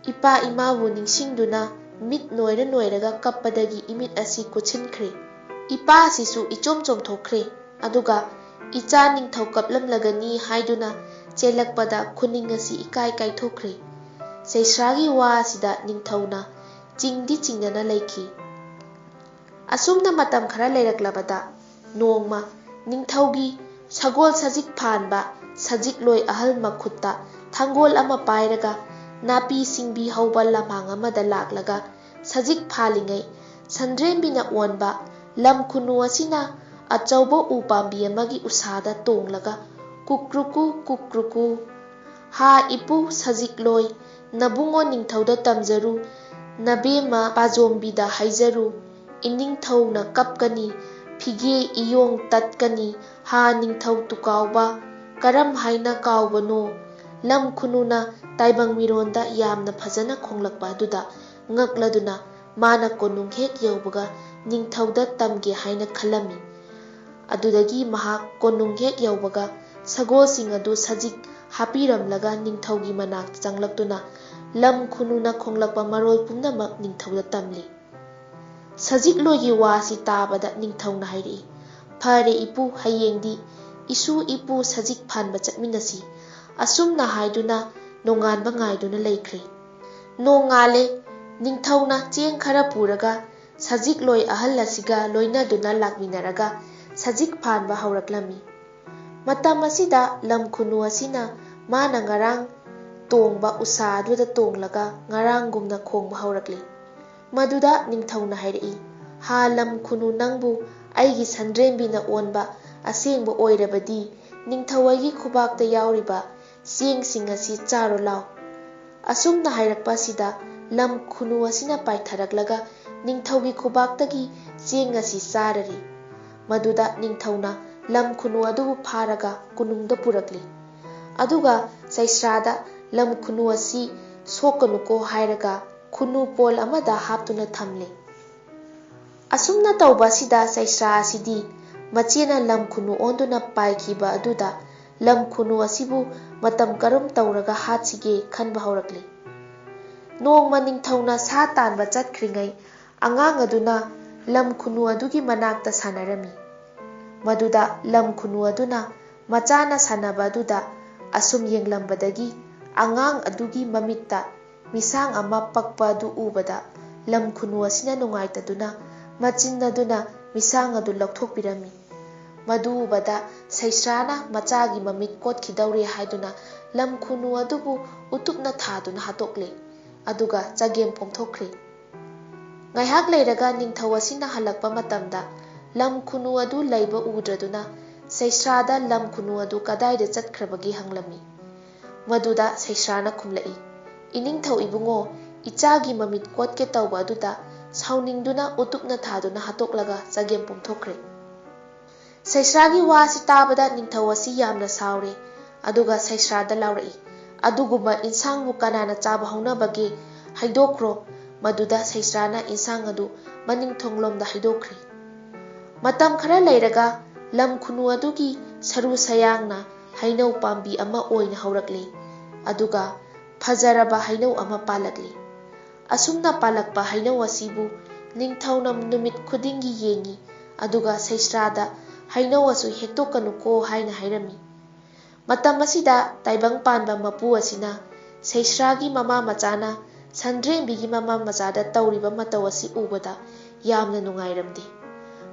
ꯏꯄꯥ ꯏꯃꯥꯕꯨ ꯅꯤꯡꯁꯤꯡꯗꯨꯅ ꯃꯤꯠ ꯅꯣꯏꯔꯒ ꯀꯞꯄꯗꯒꯤ ꯏꯃꯤꯠ ꯑꯁꯤ ꯀꯨꯠꯁꯤꯟꯈ꯭ꯔꯦ꯫ ꯏꯄꯥ ꯑꯁꯤꯁꯨ ꯏꯆꯣꯝ ꯆꯣꯡꯊꯣꯛꯈ꯭ꯔꯦ ꯑꯗꯨꯒ ꯏꯆꯥ ꯅꯤꯡꯊꯧ ꯀꯞꯂꯝꯂꯒꯅꯤ ꯍꯥꯏꯗꯨꯅ ꯆꯦꯜꯂꯛꯄꯗ ꯈꯨꯅꯤꯡ ꯑꯁꯤ ꯏꯀꯥꯏ ꯀꯥꯏꯊꯣꯛꯈ꯭ꯔꯦ꯫ ꯁꯩꯁ꯭ꯔꯥꯒꯤ ꯋꯥ ꯑꯁꯤꯗ ꯅꯤꯡꯊꯧꯅ ꯆꯤꯡꯗꯤ ꯆꯤꯡꯅꯅ ꯂꯩꯈꯤ꯫ ꯑꯁꯨꯝꯅ ꯃꯇꯝ ꯈꯔ ꯂꯩꯔꯛꯂꯕꯗ ꯅꯣꯡꯃ ꯅꯤꯡꯊꯧꯒꯤ ꯁꯒꯣꯜ ꯁꯖꯤꯛ ꯐꯥꯟꯕ ꯁꯖꯤꯛꯂꯣꯏ ꯑꯍꯜ ꯃꯈꯨꯠꯇ ꯊꯥꯡꯒꯣꯜ ꯑꯃ ꯄꯥꯏꯔꯒ ꯅꯥꯄꯤ ꯁꯤꯡꯕꯤ ꯍꯧꯕ ꯂꯝꯍꯥꯡ ꯑꯃꯗ ꯂꯥꯛꯂꯒ ꯁꯖꯤꯛ ꯐꯥꯜꯂꯤꯉꯩ ꯁꯟꯗ꯭ꯔꯦꯝꯕꯤꯅ ꯑꯣꯟꯕ ꯂꯝ ꯈꯨꯅꯨ ꯑꯁꯤꯅ ꯑꯆꯧꯕ ꯎ ꯄꯥꯝꯕꯤ ꯑꯃꯒꯤ ꯎꯁꯥꯗ ꯇꯣꯡꯂꯒ ꯀꯨꯛꯔꯨꯀꯨ ꯀꯨꯛꯔꯨꯀꯨ, ꯍꯥ ꯏꯄꯨ ꯁꯖꯤꯛꯂꯣꯏ, ꯅꯕꯨꯡꯉꯣ ꯅꯤꯡꯊꯧꯗ ꯇꯝꯖꯔꯨ, ꯅꯕꯦꯝꯃ ꯄꯥꯖꯣꯝꯕꯤꯗ ꯍꯥꯏꯖꯔꯨ, ꯏꯅꯤꯡꯊꯧꯅ ꯀꯞꯀꯅꯤ, ꯐꯤꯒꯦ ꯏꯌꯣꯡ ꯇꯠꯀꯅꯤ, ꯍꯥ ꯅꯤꯡꯊꯧ ꯇꯨꯀꯥꯎꯕ, ꯀꯔꯝ ꯍꯥꯏꯅ ꯀꯥꯎꯕꯅꯣ, ꯂꯝ ꯈꯨꯅꯨꯅ ꯇꯥꯏꯕꯪ ꯃꯤꯔꯣꯟꯗ ꯌꯥꯝꯅ ꯐꯖꯅ ꯈꯣꯡꯂꯛꯄ ꯑꯗꯨꯗ ꯉꯛꯂꯗꯨꯅ ꯃꯥꯅ ꯀꯣꯅꯨꯡ ꯍꯦꯛ ꯌꯧꯕꯒ ꯅꯤꯡꯊꯧꯗ ꯇꯝꯒꯦ ꯍꯥꯏꯅ ꯈꯜꯂꯝꯃꯤ꯫ ꯑꯗꯨꯗꯒꯤ ꯃꯍꯥꯛ ꯀꯣꯅꯨꯡ ꯍꯦꯛ ꯌꯧꯕꯒ ꯁꯒꯣꯜꯁꯤꯡ ꯑꯗꯨ ꯁꯖꯤꯛ ꯍꯥꯞꯄꯤꯔꯝꯂꯒ ꯅꯤꯡꯊꯧꯒꯤ ꯃꯅꯥꯛꯇ ꯆꯪꯂꯛꯇꯨꯅ ꯂꯝ ꯈꯨꯅꯨꯅ ꯈꯣꯡꯂꯛꯄ ꯃꯔꯣꯜ ꯄꯨꯝꯅꯃꯛ ꯅꯤꯡꯊꯧꯗ ꯇꯝꯂꯤ꯫ ꯁꯖꯤꯛꯂꯣꯏꯒꯤ ꯋꯥꯁꯤ ꯇꯥꯕꯗ ꯅꯤꯡꯊꯧꯅ ꯍꯥꯏꯔꯛꯏ, "ꯐꯔꯦ ꯏꯄꯨ, ꯍꯌꯦꯡꯗꯤ ꯏꯁꯨ ꯏꯄꯨ ꯁꯖꯤꯛ ꯐꯥꯟꯕ ꯆꯠꯃꯤꯟꯅꯁꯤ"꯫ ꯑꯁꯨꯝꯅ ꯍꯥꯏꯗꯨꯅ ꯅꯣꯡꯉꯥꯟꯕ ꯉꯥꯏꯗꯨꯅ ꯂꯩꯈ꯭ꯔꯦ꯫ ꯅꯣꯡꯉꯥꯜꯂꯦ꯫ ꯅꯤꯡꯊꯧꯅ ꯆꯦꯡ ꯈꯔ ꯄꯨꯔꯒ ꯁꯖꯤꯛꯂꯣꯏ ꯑꯍꯜ ꯑꯁꯤꯒ ꯂꯣꯏꯅꯗꯨꯅ ꯂꯥꯛꯃꯤꯟꯅꯔꯒ ꯁꯖꯤꯛ ꯐꯥꯟꯕ ꯍꯧꯔꯛꯂꯝꯃꯤ꯫ ꯃꯇꯝ ꯑꯁꯤꯗ ꯂꯝ ꯈꯨꯅꯨ ꯑꯁꯤꯅ ꯃꯥꯅ ꯉꯔꯥꯡ ꯇꯣꯡꯕ ꯎꯁꯥ ꯑꯗꯨꯗ ꯇꯣꯡꯂꯒ ꯉꯔꯥꯡꯒꯨꯝꯅ ꯈꯣꯡꯕ ꯍꯧꯔꯛꯂꯤ꯫ ꯃꯗꯨꯗ ꯅꯤꯡꯊꯧꯅ ꯍꯥꯏꯔꯛꯏ, "ꯍꯥ ꯂꯝ ꯈꯨꯅꯨ, ꯅꯪꯕꯨ ꯑꯩꯒꯤ ꯁꯟꯗ꯭ꯔꯦꯝꯕꯤꯅ ꯑꯣꯟꯕ ꯑꯁꯦꯡꯕ ꯑꯣꯏꯔꯕꯗꯤ ꯅꯤꯡꯊꯧ ꯑꯩꯒꯤ ꯈꯨꯕꯥꯛꯇ ꯌꯥꯎꯔꯤꯕ ꯆꯦꯡꯁꯤꯡ ꯑꯁꯤ ꯆꯥꯔꯣ ꯂꯥꯎ"꯫ ꯑꯁꯨꯝꯅ ꯍꯥꯏꯔꯛꯄ ꯑꯁꯤꯗ ꯂꯝ ꯈꯨꯅꯨ ꯑꯁꯤꯅ ꯄꯥꯏꯊꯔꯛꯂꯒ ꯅꯤꯡꯊꯧꯒꯤ ꯈꯨꯕꯥꯛꯇꯒꯤ ꯆꯦꯡ ꯑꯁꯤ ꯆꯥꯔꯔꯤ꯫ ꯃꯗꯨꯗ ꯅꯤꯡꯊꯧꯅ ꯂꯝ ꯈꯨꯅꯨ ꯑꯗꯨꯕꯨ ꯐꯥꯔꯒ ꯀꯣꯅꯨꯡꯗ ꯄꯨꯔꯛꯂꯤ꯫ ꯑꯗꯨꯒ ꯆꯩꯁ꯭ꯔꯥꯗ ꯂꯝ ꯈꯨꯅꯨ ꯑꯁꯤ ꯁꯣꯛꯀꯅꯨꯀꯣ ꯍꯥꯏꯔꯒ ꯈꯨꯅꯨ ꯄꯣꯜ ꯑꯃꯗ ꯍꯥꯞꯇꯨꯅ ꯊꯝꯂꯦ꯫ ꯑꯁꯨꯝꯅ ꯇꯧꯕ ꯑꯁꯤꯗ ꯆꯩꯁ꯭ꯔꯥ ꯑꯁꯤꯗꯤ ꯃꯆꯦꯅ ꯂꯝ ꯈꯨꯅꯨ ꯑꯣꯟꯗꯨꯅ ꯄꯥꯏꯈꯤꯕ ꯑꯗꯨꯗ ꯂꯝ ꯈꯨꯅꯨ ꯑꯁꯤꯕꯨ ꯃꯇꯝ ꯀꯔꯝ ꯇꯧꯔꯒ ꯍꯥꯠꯁꯤꯒꯦ ꯈꯟꯕ ꯍꯧꯔꯛꯂꯤ꯫ ꯅꯣꯡꯃ ꯅꯤꯡꯊꯧꯅ ꯁꯥ ꯇꯥꯟꯕ ꯆꯠꯈ꯭ꯔꯤꯉꯩ ꯑꯉꯥꯡ ꯑꯗꯨꯅ ꯂꯝ ꯈꯨꯅꯨ ꯑꯗꯨꯒꯤ ꯃꯅꯥꯛꯇ ꯁꯥꯟꯅꯔꯝꯃꯤ꯫ ꯃꯗꯨꯗ ꯂꯝ ꯈꯨꯅꯨ ꯑꯗꯨꯅ ꯃꯆꯥꯅ ꯁꯥꯟꯅꯕ ꯑꯗꯨꯗ ꯑꯁꯨꯝ ꯌꯦꯡꯂꯝꯕꯗꯒꯤ ꯑꯉꯥꯡ ꯑꯗꯨꯒꯤ ꯃꯃꯤꯠꯇ ꯃꯤꯁꯥꯡ ꯑꯃ ꯄꯛꯄ ꯑꯗꯨ ꯎꯕꯗ ꯂꯝ ꯈꯨꯅꯨ ꯑꯁꯤꯅ ꯅꯨꯡꯉꯥꯏꯇꯗꯨꯅ ꯃꯆꯤꯟ ꯑꯗꯨꯅ ꯃꯤꯁꯥꯡ ꯑꯗꯨ ꯂꯧꯊꯣꯛꯄꯤꯔꯝꯃꯤ꯫ ꯃꯗꯨ ꯎꯕꯗ ꯁꯩꯁ꯭ꯔꯥꯅ ꯃꯆꯥꯒꯤ ꯃꯃꯤꯠ ꯀꯣꯠꯈꯤꯗꯧꯔꯦ ꯍꯥꯏꯗꯨꯅ ꯂꯝ ꯈꯨꯅꯨ ꯑꯗꯨꯕꯨ ꯎꯇꯨꯞꯅ ꯊꯥꯗꯨꯅ ꯍꯥꯠꯇꯣꯛꯂꯦ ꯑꯗꯨꯒ ꯆꯒꯦꯝ ꯄꯣꯝꯊꯣꯛꯈ꯭ꯔꯦ꯫ ꯉꯥꯏꯍꯥꯛ ꯂꯩꯔꯒ ꯅꯤꯡꯊꯧ ꯑꯁꯤꯅ ꯍꯜꯂꯛꯄ ꯃꯇꯝꯗ ꯂꯝ ꯈꯨꯅꯨ ꯑꯗꯨ ꯂꯩꯕ ꯎꯗ꯭ꯔꯗꯨꯅ ꯁꯩꯁ꯭ꯔꯥꯗ ꯂꯝ ꯈꯨꯅꯨ ꯑꯗꯨ ꯀꯗꯥꯏꯗ ꯆꯠꯈ꯭ꯔꯕꯒꯦ ꯍꯪꯂꯝꯃꯤ꯫ ꯃꯗꯨꯗ ꯁꯩꯁ꯭ꯔꯥꯅ ꯈꯨꯝꯂꯛꯏ, "ꯏꯅꯤꯡꯊꯧ ꯏꯕꯨꯡꯉꯣ, ꯏꯆꯥꯒꯤ ꯃꯃꯤꯠ ꯀꯣꯠꯀꯦ ꯇꯧꯕ ꯑꯗꯨꯗ ꯁꯥꯎꯅꯤꯡꯗꯨꯅ ꯎꯇꯨꯞꯅ ꯊꯥꯗꯨꯅ ꯍꯥꯠꯇꯣꯛꯂꯒ ꯆꯒꯦꯝ ꯄꯣꯝꯊꯣꯛꯈ꯭ꯔꯦ"꯫ ꯁꯩꯁ꯭ꯔꯥꯒꯤ ꯋꯥꯁꯤ ꯇꯥꯕꯗ ꯅꯤꯡꯊꯧ ꯑꯁꯤ ꯌꯥꯝꯅ ꯁꯥꯎꯔꯦ ꯑꯗꯨꯒ ꯁꯩꯁ꯭ꯔꯥꯗ ꯂꯥꯎꯔꯛꯏ, "ꯑꯗꯨꯒꯨꯝꯕ ꯏꯟꯁꯥꯡꯕꯨ ꯀꯅꯥꯅ ꯆꯥꯕ ꯍꯧꯅꯕꯒꯦ? ꯍꯩꯗꯣꯛꯈ꯭ꯔꯣ"꯫ ꯃꯗꯨꯗ ꯁꯩꯁ꯭ꯔꯥꯅ ꯏꯟꯁꯥꯡ ꯑꯗꯨ ꯃꯅꯤꯡꯊꯣꯡꯂꯣꯝꯗ ꯍꯩꯗꯣꯛꯈ꯭ꯔꯦ꯫ ꯃꯇꯝ ꯈꯔ ꯂꯩꯔꯒ ꯂꯝ ꯈꯨꯅꯨ ꯑꯗꯨꯒꯤ ꯁꯔꯨ ꯁꯌꯥꯡꯅ ꯍꯩꯅꯧ ꯄꯥꯝꯕꯤ ꯑꯃ ꯑꯣꯏꯅ ꯍꯧꯔꯛꯂꯦ ꯑꯗꯨꯒ ꯐꯖꯔꯕ ꯍꯩꯅꯧ ꯑꯃ ꯄꯥꯜꯂꯛꯂꯦ꯫ ꯑꯁꯨꯝꯅ ꯄꯥꯜꯂꯛꯄ ꯍꯩꯅꯧ ꯑꯁꯤꯕꯨ ꯅꯤꯡꯊꯧꯅ ꯅꯨꯃꯤꯠ ꯈꯨꯗꯤꯡꯒꯤ ꯌꯦꯡꯉꯤ ꯑꯗꯨꯒ ꯁꯩꯁ꯭ꯔꯥꯗ ꯍꯩꯅꯧ ꯑꯁꯤ ꯍꯦꯛꯇꯣꯛꯀꯅꯨꯀꯣ ꯍꯥꯏꯅ ꯍꯥꯏꯔꯝꯃꯤ꯫ ꯃꯇꯝ ꯑꯁꯤꯗ ꯇꯥꯏꯕꯪ ꯄꯥꯟꯕ ꯃꯄꯨ ꯑꯁꯤꯅ ꯁꯩꯁ꯭ꯔꯥꯒꯤ ꯃꯃꯥ ꯃꯆꯥꯅ ꯁꯟꯗ꯭ꯔꯦꯝꯕꯤꯒꯤ ꯃꯃꯥ ꯃꯆꯥꯗ ꯇꯧꯔꯤꯕ ꯃꯇꯧ ꯑꯁꯤ ꯎꯕꯗ ꯌꯥꯝꯅ ꯅꯨꯡꯉꯥꯏꯔꯝꯗꯦ꯫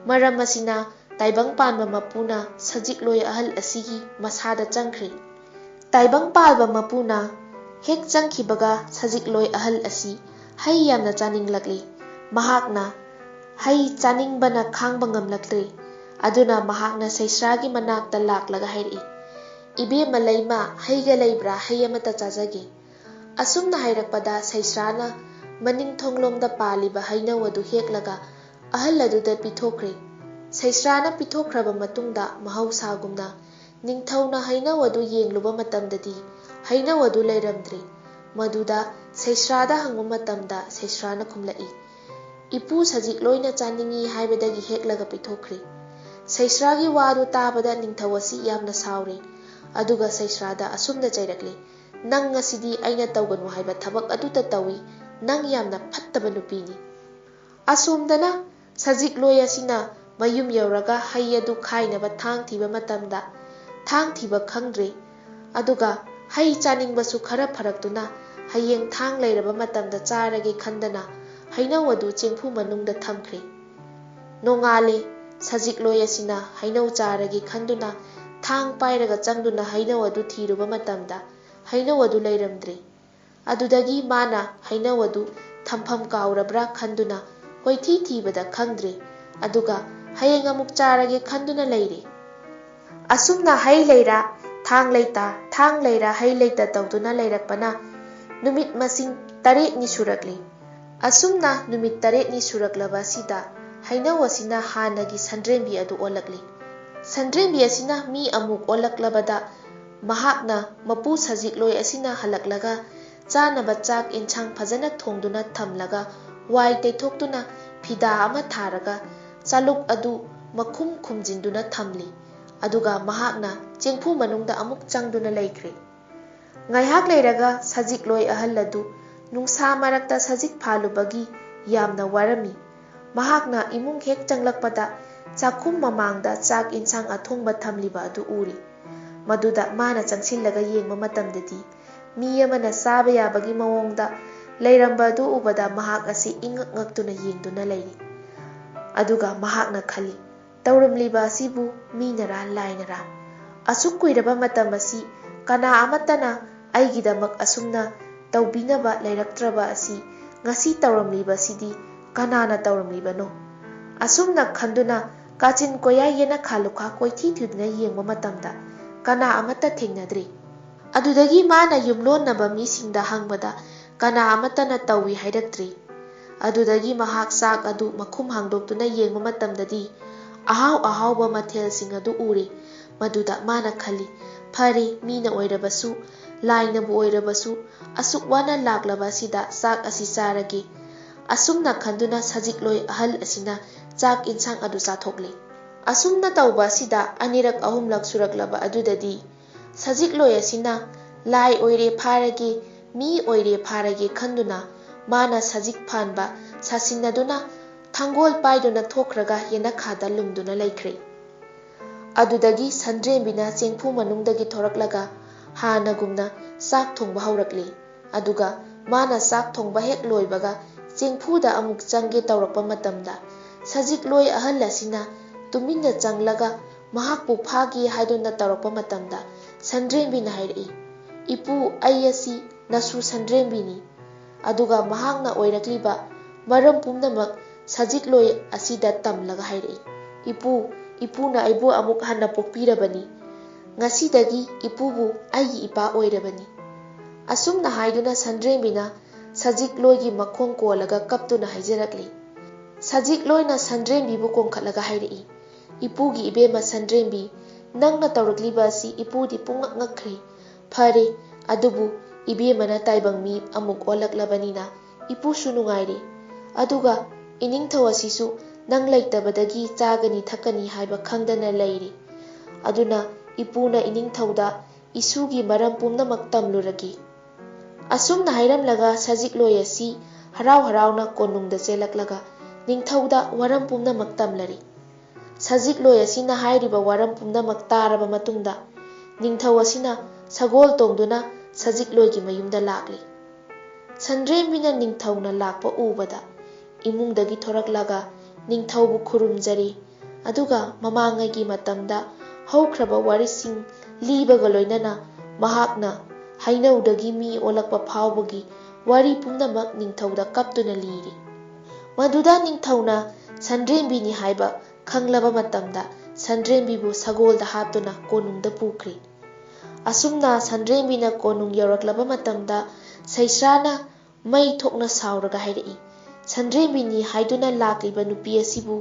ꯃꯔꯝ ꯑꯁꯤꯅ ꯇꯥꯏꯕꯪ ꯄꯥꯟꯕ ꯃꯄꯨꯅ ꯁꯖꯤꯛꯂꯣꯏ ꯑꯍꯜ ꯑꯁꯤꯒꯤ ꯃꯁꯥꯗ ꯆꯪꯈ꯭ꯔꯦ꯫ ꯇꯥꯏꯕꯪ ꯄꯥꯟꯕ ꯃꯄꯨꯅ ꯍꯦꯛ ꯆꯪꯈꯤꯕꯒ ꯁꯖꯤꯛꯂꯣꯏ ꯑꯍꯜ ꯑꯁꯤ ꯍꯩ ꯌꯥꯝꯅ ꯆꯥꯅꯤꯡꯂꯛꯂꯦ꯫ ꯃꯍꯥꯛꯅ ꯍꯩ ꯆꯥꯅꯤꯡꯕꯅ ꯈꯥꯡꯕ ꯉꯝꯂꯛꯇ꯭ꯔꯦ ꯑꯗꯨꯅ ꯃꯍꯥꯛꯅ ꯁꯩꯁ꯭ꯔꯥꯒꯤ ꯃꯅꯥꯛꯇ ꯂꯥꯛꯂꯒ ꯍꯥꯏꯔꯛꯏ, "ꯏꯕꯦꯝꯃ ꯂꯩꯃ, ꯍꯩꯒ ꯂꯩꯕ꯭ꯔꯥ? ꯍꯩ ꯑꯃꯠꯇ ꯆꯥꯖꯒꯦ"꯫ ꯑꯁꯨꯝꯅ ꯍꯥꯏꯔꯛꯄꯗ ꯁꯩꯁ꯭ꯔꯥꯅ ꯃꯅꯤꯡꯊꯣꯡꯂꯣꯝꯗ ꯄꯥꯜꯂꯤꯕ ꯍꯩꯅꯧ ꯑꯗꯨ ꯍꯦꯛꯂꯒ ꯑꯍꯜ ꯑꯗꯨꯗ ꯄꯤꯊꯣꯛꯈ꯭ꯔꯦ꯫ ꯁꯩꯁ꯭ꯔꯥꯅ ꯄꯤꯊꯣꯛꯈ꯭ꯔꯕ ꯃꯇꯨꯡꯗ ꯃꯍꯧꯁꯥꯒꯨꯝꯅ ꯅꯤꯡꯊꯧꯅ ꯍꯩꯅꯧ ꯑꯗꯨ ꯌꯦꯡꯂꯨꯕ ꯃꯇꯝꯗꯗꯤ ꯍꯩꯅꯧ ꯑꯗꯨ ꯂꯩꯔꯝꯗ꯭ꯔꯦ꯫ ꯃꯗꯨꯗ ꯁꯩꯁ꯭ꯔꯥꯗ ꯍꯪꯕ ꯃꯇꯝꯗ ꯁꯩꯁ꯭ꯔꯥꯅ ꯈꯨꯝꯂꯛꯏ, "ꯏꯄꯨ ꯁꯖꯤꯛꯂꯣꯏꯅ ꯆꯥꯅꯤꯡꯏ ꯍꯥꯏꯕꯗꯒꯤ ꯍꯦꯛꯂꯒ ꯄꯤꯊꯣꯛꯈ꯭ꯔꯦ"꯫ ꯁꯩꯁ꯭ꯔꯥꯒꯤ ꯋꯥꯗꯨ ꯇꯥꯕꯗ ꯅꯤꯡꯊꯧ ꯑꯁꯤ ꯌꯥꯝꯅ ꯁꯥꯎꯔꯦ ꯑꯗꯨꯒ ꯁꯩꯁ꯭ꯔꯥꯗ ꯑꯁꯨꯝꯅ ꯆꯩꯔꯛꯂꯦ, ꯅꯪ ꯉꯁꯤꯗꯤ ꯑꯩꯅ ꯇꯧꯒꯅꯨ ꯍꯥꯏꯕ ꯊꯕꯛ ꯑꯗꯨꯇ ꯇꯧꯏ, ꯅꯪ ꯌꯥꯝꯅ ꯐꯠꯇꯕ ꯅꯨꯄꯤꯅꯤ꯫ ꯑꯁꯣꯝꯗꯅ ꯁꯖꯤꯛꯂꯣꯏ ꯑꯁꯤꯅ ꯃꯌꯨꯝ ꯌꯧꯔꯒ ꯍꯩ ꯑꯗꯨ ꯈꯥꯏꯅꯕ ꯊꯥꯡ ꯊꯤꯕ ꯃꯇꯝꯗ ꯊꯥꯡ ꯊꯤꯕ ꯈꯪꯗ꯭ꯔꯦ, ꯑꯗꯨꯒ ꯍꯩ ꯆꯥꯅꯤꯡꯕꯁꯨ ꯈꯔ ꯐꯔꯛꯇꯨꯅ ꯍꯌꯦꯡ ꯊꯥꯡ ꯂꯩꯔꯕ ꯃꯇꯝꯗ ꯆꯥꯔꯒꯦ ꯈꯟꯗꯅ ꯍꯩꯅꯧ ꯑꯗꯨ ꯆꯦꯡꯐꯨ ꯃꯅꯨꯡꯗ ꯊꯝꯈ꯭ꯔꯦ꯫ ꯅꯣꯡꯉꯥꯜꯂꯦ, ꯁꯖꯤꯛꯂꯣꯏ ꯑꯁꯤꯅ ꯍꯩꯅꯧ ꯆꯥꯔꯒꯦ ꯈꯟꯗꯨꯅ ꯊꯥꯡ ꯄꯥꯏꯔꯒ ꯆꯪꯗꯨꯅ ꯍꯩꯅꯧ ꯑꯗꯨ ꯊꯤꯔꯨꯕ ꯃꯇꯝꯗ ꯍꯩꯅꯧ ꯑꯗꯨ ꯂꯩꯔꯝꯗ꯭ꯔꯦ꯫ ꯑꯗꯨꯗꯒꯤ ꯃꯥꯅ ꯍꯩꯅꯧ ꯑꯗꯨ ꯊꯝꯐꯝ ꯀꯥꯎꯔꯕ꯭ꯔꯥ ꯈꯟꯗꯨꯅ ꯀꯣꯏꯊꯤ ꯊꯤꯕꯗ ꯈꯪꯗ꯭ꯔꯦ, ꯑꯗꯨꯒ ꯍꯌꯦꯡ ꯑꯃꯨꯛ ꯆꯥꯔꯒꯦ ꯈꯟꯗꯨꯅ ꯂꯩꯔꯦ꯫ ꯑꯁꯨꯝꯅ ꯍꯩ ꯂꯩꯔ ꯊꯥꯡ ꯂꯩꯇ, ꯊꯥꯡ ꯂꯩꯔ ꯍꯩ ꯂꯩꯇ ꯇꯧꯗꯨꯅ ꯂꯩꯔꯛꯄꯅ ꯅꯨꯃꯤꯠ ꯃꯁꯤꯡ 8ꯅꯤ ꯁꯨꯔꯛꯂꯤ꯫ ꯑꯁꯨꯝꯅ ꯅꯨꯃꯤꯠ 8ꯅꯤ ꯁꯨꯔꯛꯂꯕ ꯑꯁꯤꯗ ꯍꯩꯅꯧ ꯑꯁꯤꯅ ꯍꯥꯟꯅꯒꯤ ꯁꯟꯗ꯭ꯔꯦꯝꯕꯤ ꯑꯗꯨ ꯑꯣꯜꯂꯛꯂꯤ꯫ ꯁꯟꯗ꯭ꯔꯦꯝꯕꯤ ꯑꯁꯤꯅ ꯃꯤ ꯑꯃꯨꯛ ꯑꯣꯜꯂꯛꯂꯕꯗ ꯃꯍꯥꯛꯅ ꯃꯄꯨ ꯁꯖꯤꯛꯂꯣꯏ ꯑꯁꯤꯅ ꯍꯜꯂꯛꯂꯒ ꯆꯥꯅꯕ ꯆꯥꯛ ꯏꯟꯁꯥꯡ ꯐꯖꯅ ꯊꯣꯡꯗꯨꯅ ꯊꯝꯂꯒ ꯋꯥꯏ ꯇꯩꯊꯣꯛꯇꯨꯅ ꯐꯤꯗꯥ ꯑꯃ ꯊꯥꯔꯒ ꯆꯥꯂꯨꯛ ꯑꯗꯨ ꯃꯈꯨꯝ ꯈꯨꯝꯖꯤꯟꯗꯨꯅ ꯊꯝꯂꯤ, ꯑꯗꯨꯒ ꯃꯍꯥꯛꯅ ꯆꯦꯡꯐꯨ ꯃꯅꯨꯡꯗ ꯑꯃꯨꯛ ꯆꯪꯗꯨꯅ ꯂꯩꯈ꯭ꯔꯦ꯫ ꯉꯥꯏꯍꯥꯛ ꯂꯩꯔꯒ ꯁꯖꯤꯛꯂꯣꯏ ꯑꯍꯜ ꯑꯗꯨ ꯅꯨꯡꯁꯥ ꯃꯔꯛꯇ ꯁꯖꯤꯛ ꯐꯥꯜꯂꯨꯕꯒꯤ ꯌꯥꯝꯅ ꯋꯥꯔꯝꯃꯤ꯫ ꯃꯍꯥꯛꯅ ꯏꯃꯨꯡ ꯍꯦꯛ ꯆꯪꯂꯛꯄꯗ ꯆꯥꯛꯈꯨꯝ ꯃꯃꯥꯡꯗ ꯆꯥꯛ ꯏꯟꯁꯥꯡ ꯑꯊꯣꯡꯕ ꯊꯝꯂꯤꯕ ꯑꯗꯨ ꯎꯔꯤ꯫ ꯃꯗꯨꯗ ꯃꯥꯅ ꯆꯪꯁꯤꯜꯂꯒ ꯌꯦꯡꯕ ꯃꯇꯝꯗꯗꯤ ꯃꯤ ꯑꯃꯅ ꯆꯥꯕ ꯌꯥꯕꯒꯤ ꯃꯑꯣꯡꯗ ꯂꯩꯔꯝꯕ ꯑꯗꯨ ꯎꯕꯗ ꯃꯍꯥꯛ ꯑꯁꯤ ꯏꯉꯛ ꯉꯛꯇꯨꯅ ꯌꯦꯡꯗꯨꯅ ꯂꯩꯔꯤ꯫ ꯑꯗꯨꯒ ꯃꯍꯥꯛꯅ ꯈꯜꯂꯤ, ꯇꯧꯔꯝꯂꯤꯕ ꯑꯁꯤꯕꯨ ꯃꯤꯅꯔꯥ ꯂꯥꯏꯅꯔꯥ? ꯑꯁꯨꯛ ꯀꯨꯏꯔꯕ ꯃꯇꯝ ꯑꯁꯤ ꯀꯅꯥ ꯑꯃꯠꯇꯅ ꯑꯩꯒꯤꯗꯃꯛ ꯑꯁꯨꯝꯅ ꯇꯧꯕꯤꯅꯕ ꯂꯩꯔꯛꯇ꯭ꯔꯕ ꯑꯁꯤ ꯉꯁꯤ ꯇꯧꯔꯝꯂꯤꯕꯁꯤꯗꯤ ꯀꯅꯥꯅ ꯇꯧꯔꯝꯂꯤꯕꯅꯣ? ꯑꯁꯨꯝꯅ ꯈꯟꯗꯨꯅ ꯀꯥꯆꯤꯟ ꯀꯣꯏꯌꯥ ꯌꯦꯅꯈꯥ ꯂꯨꯈꯥ ꯀꯣꯏꯊꯤ ꯊꯤꯗꯨꯅ ꯌꯦꯡꯕ ꯃꯇꯝꯗ ꯀꯅꯥ ꯑꯃꯠꯇ ꯊꯦꯡꯅꯗ꯭ꯔꯦ꯫ ꯑꯗꯨꯗꯒꯤ ꯃꯥꯅ ꯌꯨꯝꯂꯣꯟꯅꯕ ꯃꯤꯁꯤꯡꯗ ꯍꯪꯕꯗ ꯀꯅꯥ ꯑꯃꯠꯇꯅ ꯇꯧꯏ ꯍꯥꯏꯔꯛꯇ꯭ꯔꯦ꯫ ꯑꯗꯨꯗꯒꯤ ꯃꯍꯥꯛ ꯆꯥꯛ ꯑꯗꯨ ꯃꯈꯨꯝ ꯍꯥꯡꯗꯣꯛꯇꯨꯅ ꯌꯦꯡꯕ ꯃꯇꯝꯗꯗꯤ ꯑꯍꯥꯎ ꯑꯍꯥꯎꯕ ꯃꯊꯦꯜꯁꯤꯡ ꯑꯗꯨ ꯎꯔꯦ꯫ ꯃꯗꯨꯗ ꯃꯥꯅ ꯈꯜꯂꯤ, ꯐꯔꯦ, ꯃꯤꯅ ꯑꯣꯏꯔꯕꯁꯨ ꯂꯥꯏꯅꯕꯨ ꯑꯣꯏꯔꯕꯁꯨ ꯑꯁꯨꯛ ꯋꯥꯅ ꯂꯥꯛꯂꯕ ꯑꯁꯤꯗ ꯆꯥꯛ ꯑꯁꯤ ꯆꯥꯔꯒꯦ꯫ ꯑꯁꯨꯝꯅ ꯈꯟꯗꯨꯅ ꯁꯖꯤꯛꯂꯣꯏ ꯑꯍꯜ ꯑꯁꯤꯅ ꯆꯥꯛ ꯏꯟꯁꯥꯡ ꯑꯗꯨ ꯆꯥꯊꯣꯛꯂꯦ꯫ ꯑꯁꯨꯝꯅ ꯇꯧꯕ ꯑꯁꯤꯗ ꯑꯅꯤꯔꯛ ꯑꯍꯨꯝꯂꯛ ꯁꯨꯔꯛꯂꯕ ꯑꯗꯨꯗꯗꯤ ꯁꯖꯤꯛꯂꯣꯏ ꯑꯁꯤꯅ ꯂꯥꯏ ꯑꯣꯏꯔꯦ ꯐꯥꯔꯒꯦ, ꯃꯤ ꯑꯣꯏꯔꯦ ꯐꯥꯔꯒꯦ ꯈꯟꯗꯨꯅ ꯃꯥꯅ ꯁꯖꯤꯛ ꯐꯥꯟꯕ ꯁꯥꯁꯤꯟꯅꯗꯨꯅ ꯊꯥꯡꯒꯣꯜ ꯄꯥꯏꯗꯨꯅ ꯊꯣꯛꯈ꯭ꯔꯒ ꯌꯦꯅꯈꯥꯗ ꯂꯨꯝꯗꯨꯅ ꯂꯩꯈ꯭ꯔꯦ꯫ ꯑꯗꯨꯗꯒꯤ ꯁꯟꯗ꯭ꯔꯦꯝꯕꯤꯅ ꯆꯦꯡꯐꯨ ꯃꯅꯨꯡꯗꯒꯤ ꯊꯣꯔꯛꯂꯒ ꯍꯥꯟꯅꯒꯨꯝꯅ ꯆꯥꯛ ꯊꯣꯡꯕ ꯍꯧꯔꯛꯂꯦ꯫ ꯑꯗꯨꯒ ꯃꯥꯅ ꯆꯥꯛ ꯊꯣꯡꯕ ꯍꯦꯛ ꯂꯣꯏꯕꯒ ꯆꯦꯡꯐꯨꯗ ꯑꯃꯨꯛ ꯆꯪꯒꯦ ꯇꯧꯔꯛꯄ ꯃꯇꯝꯗ ꯁꯖꯤꯛꯂꯣꯏ ꯑꯍꯜ ꯑꯁꯤꯅ ꯇꯨꯃꯤꯟꯅ ꯆꯪꯂꯒ ꯃꯍꯥꯛꯄꯨ ꯐꯥꯒꯦ ꯍꯥꯏꯗꯨꯅ ꯇꯧꯔꯛꯄ ꯃꯇꯝꯗ ꯁꯟꯗ꯭ꯔꯦꯝꯕꯤꯅ ꯍꯥꯏꯔꯛꯏ, "ꯏꯄꯨ, ꯑꯩ ꯑꯁꯤ ꯅꯁꯨ ꯁꯟꯗ꯭ꯔꯦꯝꯕꯤꯅꯤ"꯫ ꯑꯗꯨꯒ ꯃꯍꯥꯛꯅ ꯑꯣꯏꯔꯛꯂꯤꯕ ꯃꯔꯝ ꯄꯨꯝꯅꯃꯛ ꯁꯖꯤꯛꯂꯣꯏ ꯑꯁꯤꯗ ꯇꯝꯂꯒ ꯍꯥꯏꯔꯛꯏ꯫ "ꯏꯄꯨ, ꯏꯄꯨꯅ ꯑꯩꯕꯨ ꯑꯃꯨꯛ ꯍꯟꯅ ꯄꯣꯛꯄꯤꯔꯕꯅꯤ꯫ ꯉꯁꯤꯗꯒꯤ ꯏꯄꯨꯕꯨ ꯑꯩꯒꯤ ꯏꯄꯥ ꯑꯣꯏꯔꯕꯅꯤ"꯫ ꯑꯁꯨꯝꯅ ꯍꯥꯏꯗꯨꯅ ꯁꯟꯗ꯭ꯔꯦꯝꯕꯤꯅ ꯁꯖꯤꯛꯂꯣꯏꯒꯤ ꯃꯈꯣꯡ ꯀꯣꯜꯂꯒ ꯀꯞꯇꯨꯅ ꯍꯥꯏꯖꯔꯛꯂꯤ꯫ ꯁꯖꯤꯛꯂꯣꯏꯅ ꯁꯟꯗ꯭ꯔꯦꯝꯕꯤꯕꯨ ꯀꯣꯟꯈꯠꯂꯒ ꯍꯥꯏꯔꯛꯏ, "ꯏꯄꯨꯒꯤ ꯏꯕꯦꯝꯃ ꯁꯟꯗ꯭ꯔꯦꯝꯕꯤ, ꯅꯪꯅ ꯇꯧꯔꯛꯂꯤꯕ ꯑꯁꯤ ꯏꯄꯨꯗꯤ ꯄꯨꯡꯉꯛ ꯉꯛꯈ꯭ꯔꯦ꯫ ꯐꯔꯦ, ꯑꯗꯨꯕꯨ ꯏꯕꯦꯝꯃꯅ ꯇꯥꯏꯕꯪ ꯃꯤ ꯑꯃꯨꯛ ꯑꯣꯜꯂꯛꯂꯕꯅꯤꯅ ꯏꯄꯨꯁꯨ ꯅꯨꯡꯉꯥꯏꯔꯦ꯫ ꯑꯗꯨꯒ ꯏꯅꯤꯡꯊꯧ ꯑꯁꯤꯁꯨ ꯅꯪ ꯂꯩꯇꯕꯗꯒꯤ ꯆꯥꯒꯅꯤ ꯊꯛꯀꯅꯤ ꯍꯥꯏꯕ ꯈꯪꯗꯅ ꯂꯩꯔꯦ꯫ ꯑꯗꯨꯅ ꯏꯄꯨꯅ ꯏꯅꯤꯡꯊꯧꯗ ꯏꯁꯨꯒꯤ ꯃꯔꯝ ꯄꯨꯝꯅꯃꯛ ꯇꯝꯂꯨꯔꯒꯦ"꯫ ꯑꯁꯨꯝꯅ ꯍꯥꯏꯔꯝꯂꯒ ꯁꯖꯤꯛꯂꯣꯏ ꯑꯁꯤ ꯍꯔꯥꯎ ꯍꯔꯥꯎꯅ ꯀꯣꯅꯨꯡꯗ ꯆꯦꯜꯂꯛꯂꯒ ꯅꯤꯡꯊꯧꯗ ꯋꯥꯔꯝ ꯄꯨꯝꯅꯃꯛ ꯇꯝꯂꯔꯤ꯫ ꯁꯖꯤꯛꯂꯣꯏ ꯑꯁꯤꯅ ꯍꯥꯏꯔꯤꯕ ꯋꯥꯔꯝ ꯄꯨꯝꯅꯃꯛ ꯇꯥꯔꯕ ꯃꯇꯨꯡꯗ ꯅꯤꯡꯊꯧ ꯑꯁꯤꯅ ꯁꯒꯣꯜ ꯇꯣꯡꯗꯨꯅ ꯁꯖꯤꯛꯂꯣꯏꯒꯤ ꯃꯌꯨꯝꯗ ꯂꯥꯛꯂꯤ꯫ ꯁꯟꯗ꯭ꯔꯦꯝꯕꯤꯅ ꯅꯤꯡꯊꯧꯅ ꯂꯥꯛꯄ ꯎꯕꯗ ꯏꯃꯨꯡꯗꯒꯤ ꯊꯣꯔꯛꯂꯒ ꯅꯤꯡꯊꯧꯕꯨ ꯈꯨꯔꯨꯝꯖꯔꯦ, ꯑꯗꯨꯒ ꯃꯃꯥꯡꯉꯩꯒꯤ ꯃꯇꯝꯗ ꯍꯧꯈ꯭ꯔꯕ ꯋꯥꯔꯤꯁꯤꯡ ꯂꯤꯕꯒ ꯂꯣꯏꯅꯅ ꯃꯍꯥꯛꯅ ꯍꯩꯅꯧꯗꯒꯤ ꯃꯤ ꯑꯣꯜꯂꯛꯄ ꯐꯥꯎꯕꯒꯤ ꯋꯥꯔꯤ ꯄꯨꯝꯅꯃꯛ ꯅꯤꯡꯊꯧꯗ ꯀꯞꯇꯨꯅ ꯂꯤꯔꯤ꯫ ꯃꯗꯨꯗ ꯅꯤꯡꯊꯧꯅ ꯁꯟꯗ꯭ꯔꯦꯝꯕꯤꯅꯤ ꯍꯥꯏꯕ ꯈꯪꯂꯕ ꯃꯇꯝꯗ ꯁꯟꯗ꯭ꯔꯦꯝꯕꯤꯕꯨ ꯁꯒꯣꯜꯗ ꯍꯥꯞꯇꯨꯅ ꯀꯣꯅꯨꯡꯗ ꯄꯨꯈ꯭ꯔꯦ꯫ ꯑꯁꯨꯝꯅ ꯁꯟꯗ꯭ꯔꯦꯝꯕꯤꯅ ꯀꯣꯅꯨꯡ ꯌꯧꯔꯛꯂꯕ ꯃꯇꯝꯗ ꯁꯩꯁ꯭ꯔꯥꯅ ꯃꯩ ꯊꯣꯛꯅ ꯁꯥꯎꯔꯒ ꯍꯥꯏꯔꯛꯏ, "ꯁꯟꯗ꯭ꯔꯦꯝꯕꯤꯅꯤ ꯍꯥꯏꯗꯨꯅ ꯂꯥꯛꯂꯤꯕ ꯅꯨꯄꯤ ꯑꯁꯤꯕꯨ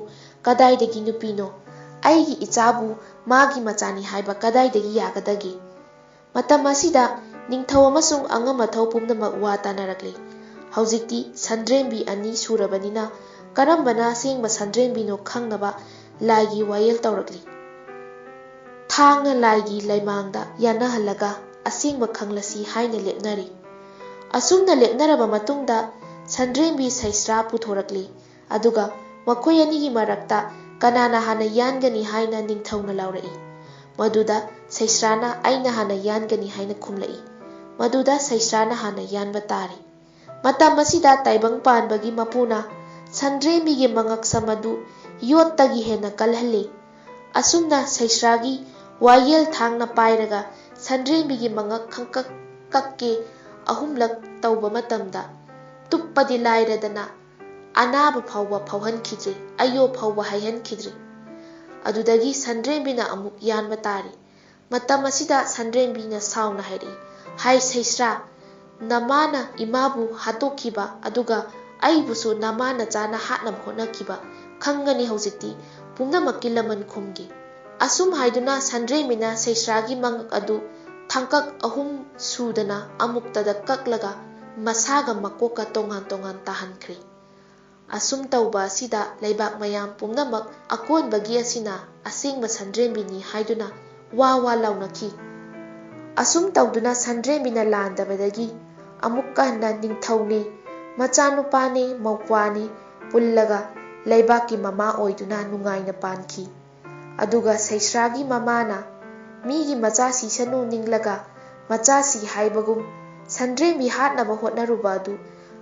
ꯀꯗꯥꯏꯗꯒꯤ ꯅꯨꯄꯤꯅꯣ? ꯑꯩꯒꯤ ꯏꯆꯥꯕꯨ ꯃꯥꯒꯤ ꯃꯆꯥꯅꯤ ꯍꯥꯏꯕ ꯀꯗꯥꯏꯗꯒꯤ ꯌꯥꯒꯗꯒꯦ"꯫ ꯃꯇꯝ ꯑꯁꯤꯗ ꯅꯤꯡꯊꯧ ꯑꯃꯁꯨꯡ ꯑꯉꯝ ꯑꯊꯧ ꯄꯨꯝꯅꯃꯛ ꯋꯥ ꯇꯥꯅꯔꯛꯂꯤ꯫ ꯍꯧꯖꯤꯛꯇꯤ ꯁꯟꯗ꯭ꯔꯦꯝꯕꯤ 2 ꯁꯨꯔꯕꯅꯤꯅ ꯀꯔꯝꯕꯅ ꯑꯁꯦꯡꯕ ꯁꯟꯗ꯭ꯔꯦꯝꯕꯤꯅꯣ ꯈꯪꯅꯕ ꯂꯥꯏꯒꯤ ꯋꯥꯌꯦꯜ ꯇꯧꯔꯛꯂꯤ꯫ ꯊꯥꯡꯅ ꯂꯥꯏꯒꯤ ꯂꯩꯃꯥꯡꯗ ꯌꯥꯟꯅꯍꯜꯂꯒ ꯑꯁꯦꯡꯕ ꯈꯪꯂꯁꯤ ꯍꯥꯏꯅ ꯂꯦꯞꯅꯔꯤ꯫ ꯑꯁꯨꯝꯅ ꯂꯦꯞꯅꯔꯕ ꯃꯇꯨꯡꯗ ꯁꯟꯗ꯭ꯔꯦꯝꯕꯤ ꯁꯩꯁ꯭ꯔꯥ ꯄꯨꯊꯣꯔꯛꯂꯤ, ꯑꯗꯨꯒ ꯃꯈꯣꯏ ꯑꯅꯤꯒꯤ ꯃꯔꯛꯇ ꯀꯅꯥꯅ ꯍꯥꯟꯅ ꯌꯥꯟꯒꯅꯤ ꯍꯥꯏꯅ ꯅꯤꯡꯊꯧꯅ ꯂꯥꯎꯔꯛꯏ꯫ ꯃꯗꯨꯗ ꯁꯩꯁ꯭ꯔꯥꯅ ꯑꯩꯅ ꯍꯥꯟꯅ ꯌꯥꯟꯒꯅꯤ ꯍꯥꯏꯅ ꯈꯨꯝꯂꯛꯏ꯫ ꯃꯗꯨꯗ ꯁꯩꯁ꯭ꯔꯥꯅ ꯍꯥꯟꯅ ꯌꯥꯟꯕ ꯇꯥꯔꯤ꯫ ꯃꯇꯝ ꯑꯁꯤꯗ ꯇꯥꯏꯕꯪ ꯄꯥꯟꯕꯒꯤ ꯃꯄꯨꯅ ꯁꯟꯗ꯭ꯔꯦꯝꯕꯤꯒꯤ ꯃꯉꯛꯁꯝ ꯑꯗꯨ ꯌꯣꯠꯇꯒꯤ ꯍꯦꯟꯅ ꯀꯜꯍꯜꯂꯤ꯫ ꯑꯁꯨꯝꯅ ꯁꯩꯁ꯭ꯔꯥꯒꯤ ꯋꯥꯌꯦꯜ ꯊꯥꯡꯅ ꯄꯥꯏꯔꯒ ꯁꯟꯗ꯭ꯔꯦꯝꯕꯤꯒꯤ ꯃꯉꯛ ꯈꯪꯀꯛ ꯀꯛꯀꯦ 3ꯂꯛ ꯇꯧꯕ ꯃꯇꯝꯗ ꯇꯨꯞꯄꯗꯤ ꯂꯥꯏꯔꯗꯅ ꯑꯅꯥꯕ ꯐꯥꯎꯕ ꯐꯥꯎꯍꯟꯈꯤꯗ꯭ꯔꯦ, ꯑꯌꯣ ꯐꯥꯎꯕ ꯍꯥꯏꯍꯟꯈꯤꯗ꯭ꯔꯦ꯫ ꯑꯗꯨꯗꯒꯤ ꯁꯟꯗ꯭ꯔꯦꯝꯕꯤꯅ ꯑꯃꯨꯛ ꯌꯥꯟꯕ ꯇꯥꯔꯤ꯫ ꯃꯇꯝ ꯑꯁꯤꯗ ꯁꯟꯗ꯭ꯔꯦꯝꯕꯤꯅ ꯁꯥꯎꯅ ꯍꯥꯏꯔꯛꯏ, ꯍꯥꯏ ꯁꯩꯁ꯭ꯔꯥ, ꯅꯃꯥꯅ ꯏꯃꯥꯕꯨ ꯍꯥꯠꯇꯣꯛꯈꯤꯕ ꯑꯗꯨꯒ ꯑꯩꯕꯨꯁꯨ ꯅꯃꯥꯅ ꯆꯥꯅ ꯍꯥꯠꯅꯕ ꯍꯣꯠꯅꯈꯤꯕ ꯈꯪꯒꯅꯤ ꯍꯧꯖꯤꯛꯇꯤ ꯄꯨꯝꯅꯃꯛꯀꯤ ꯂꯃꯟ ꯈꯨꯝꯒꯦ꯫ ꯑꯁꯨꯝ ꯍꯥꯏꯗꯨꯅ ꯁꯟꯗ꯭ꯔꯦꯝꯕꯤꯅ ꯁꯩꯁ꯭ꯔꯥꯒꯤ ꯃꯉꯛ ꯑꯗꯨ ꯊꯥꯡꯀꯛ 3 ꯁꯨꯗꯅ ꯑꯃꯨꯛꯇꯗ ꯀꯛꯂꯒ ꯃꯁꯥꯒ ꯃꯀꯣꯛꯀ ꯇꯣꯉꯥꯟ ꯇꯣꯉꯥꯟ ꯇꯥꯍꯟꯈ꯭ꯔꯦ꯫ ꯑꯁꯨꯝ ꯇꯧꯕ ꯑꯁꯤꯗ ꯂꯩꯕꯥꯛ ꯃꯌꯥꯝ ꯄꯨꯝꯅꯃꯛ ꯑꯀꯣꯟꯕꯒꯤ ꯑꯁꯤꯅ ꯑꯁꯦꯡꯕ ꯁꯟꯗ꯭ꯔꯦꯝꯕꯤꯅꯤ ꯍꯥꯏꯗꯨꯅ ꯋꯥ ꯋꯥ ꯂꯥꯎꯅꯈꯤ꯫ ꯑꯁꯨꯝ ꯇꯧꯗꯨꯅ ꯁꯟꯗ꯭ꯔꯦꯝꯕꯤꯅ ꯂꯥꯟꯗꯕꯗꯒꯤ ꯑꯃꯨꯛꯀ ꯍꯟꯅ ꯅꯤꯡꯊꯧꯅꯦ, ꯃꯆꯥꯅꯨꯄꯥꯅꯦ, ꯃꯧꯄ꯭ꯋꯥꯅꯦ ꯄꯨꯜꯂꯒ ꯂꯩꯕꯥꯛꯀꯤ ꯃꯃꯥ ꯑꯣꯏꯗꯨꯅ ꯅꯨꯡꯉꯥꯏꯅ ꯄꯥꯟꯈꯤ꯫ ꯑꯗꯨꯒ ꯁꯩꯁ꯭ꯔꯥꯒꯤ ꯃꯃꯥꯅ ꯃꯤꯒꯤ ꯃꯆꯥ ꯁꯤꯁꯅꯨ ꯅꯤꯡꯂꯒ ꯃꯆꯥ ꯁꯤ ꯍꯥꯏꯕꯒꯨꯝ ꯁꯟꯗ꯭ꯔꯦꯝꯕꯤ ꯍꯥꯠꯅꯕ ꯍꯣꯠꯅꯔꯨꯕ ꯑꯗꯨ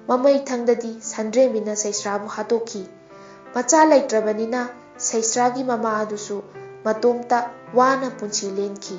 ꯃꯃꯩꯊꯪꯗꯗꯤ ꯁꯟꯗ꯭ꯔꯦꯝꯕꯤꯅ ꯁꯩꯁ꯭ꯔꯥꯕꯨ ꯍꯥꯠꯇꯣꯛꯈꯤ꯫ ꯃꯆꯥ ꯂꯩꯇ꯭ꯔꯕꯅꯤꯅ ꯁꯩꯁ꯭ꯔꯥꯒꯤ ꯃꯃꯥ ꯑꯗꯨꯁꯨ ꯃꯇꯣꯝꯇ ꯋꯥꯅ ꯄꯨꯟꯁꯤ ꯂꯦꯟꯈꯤ꯫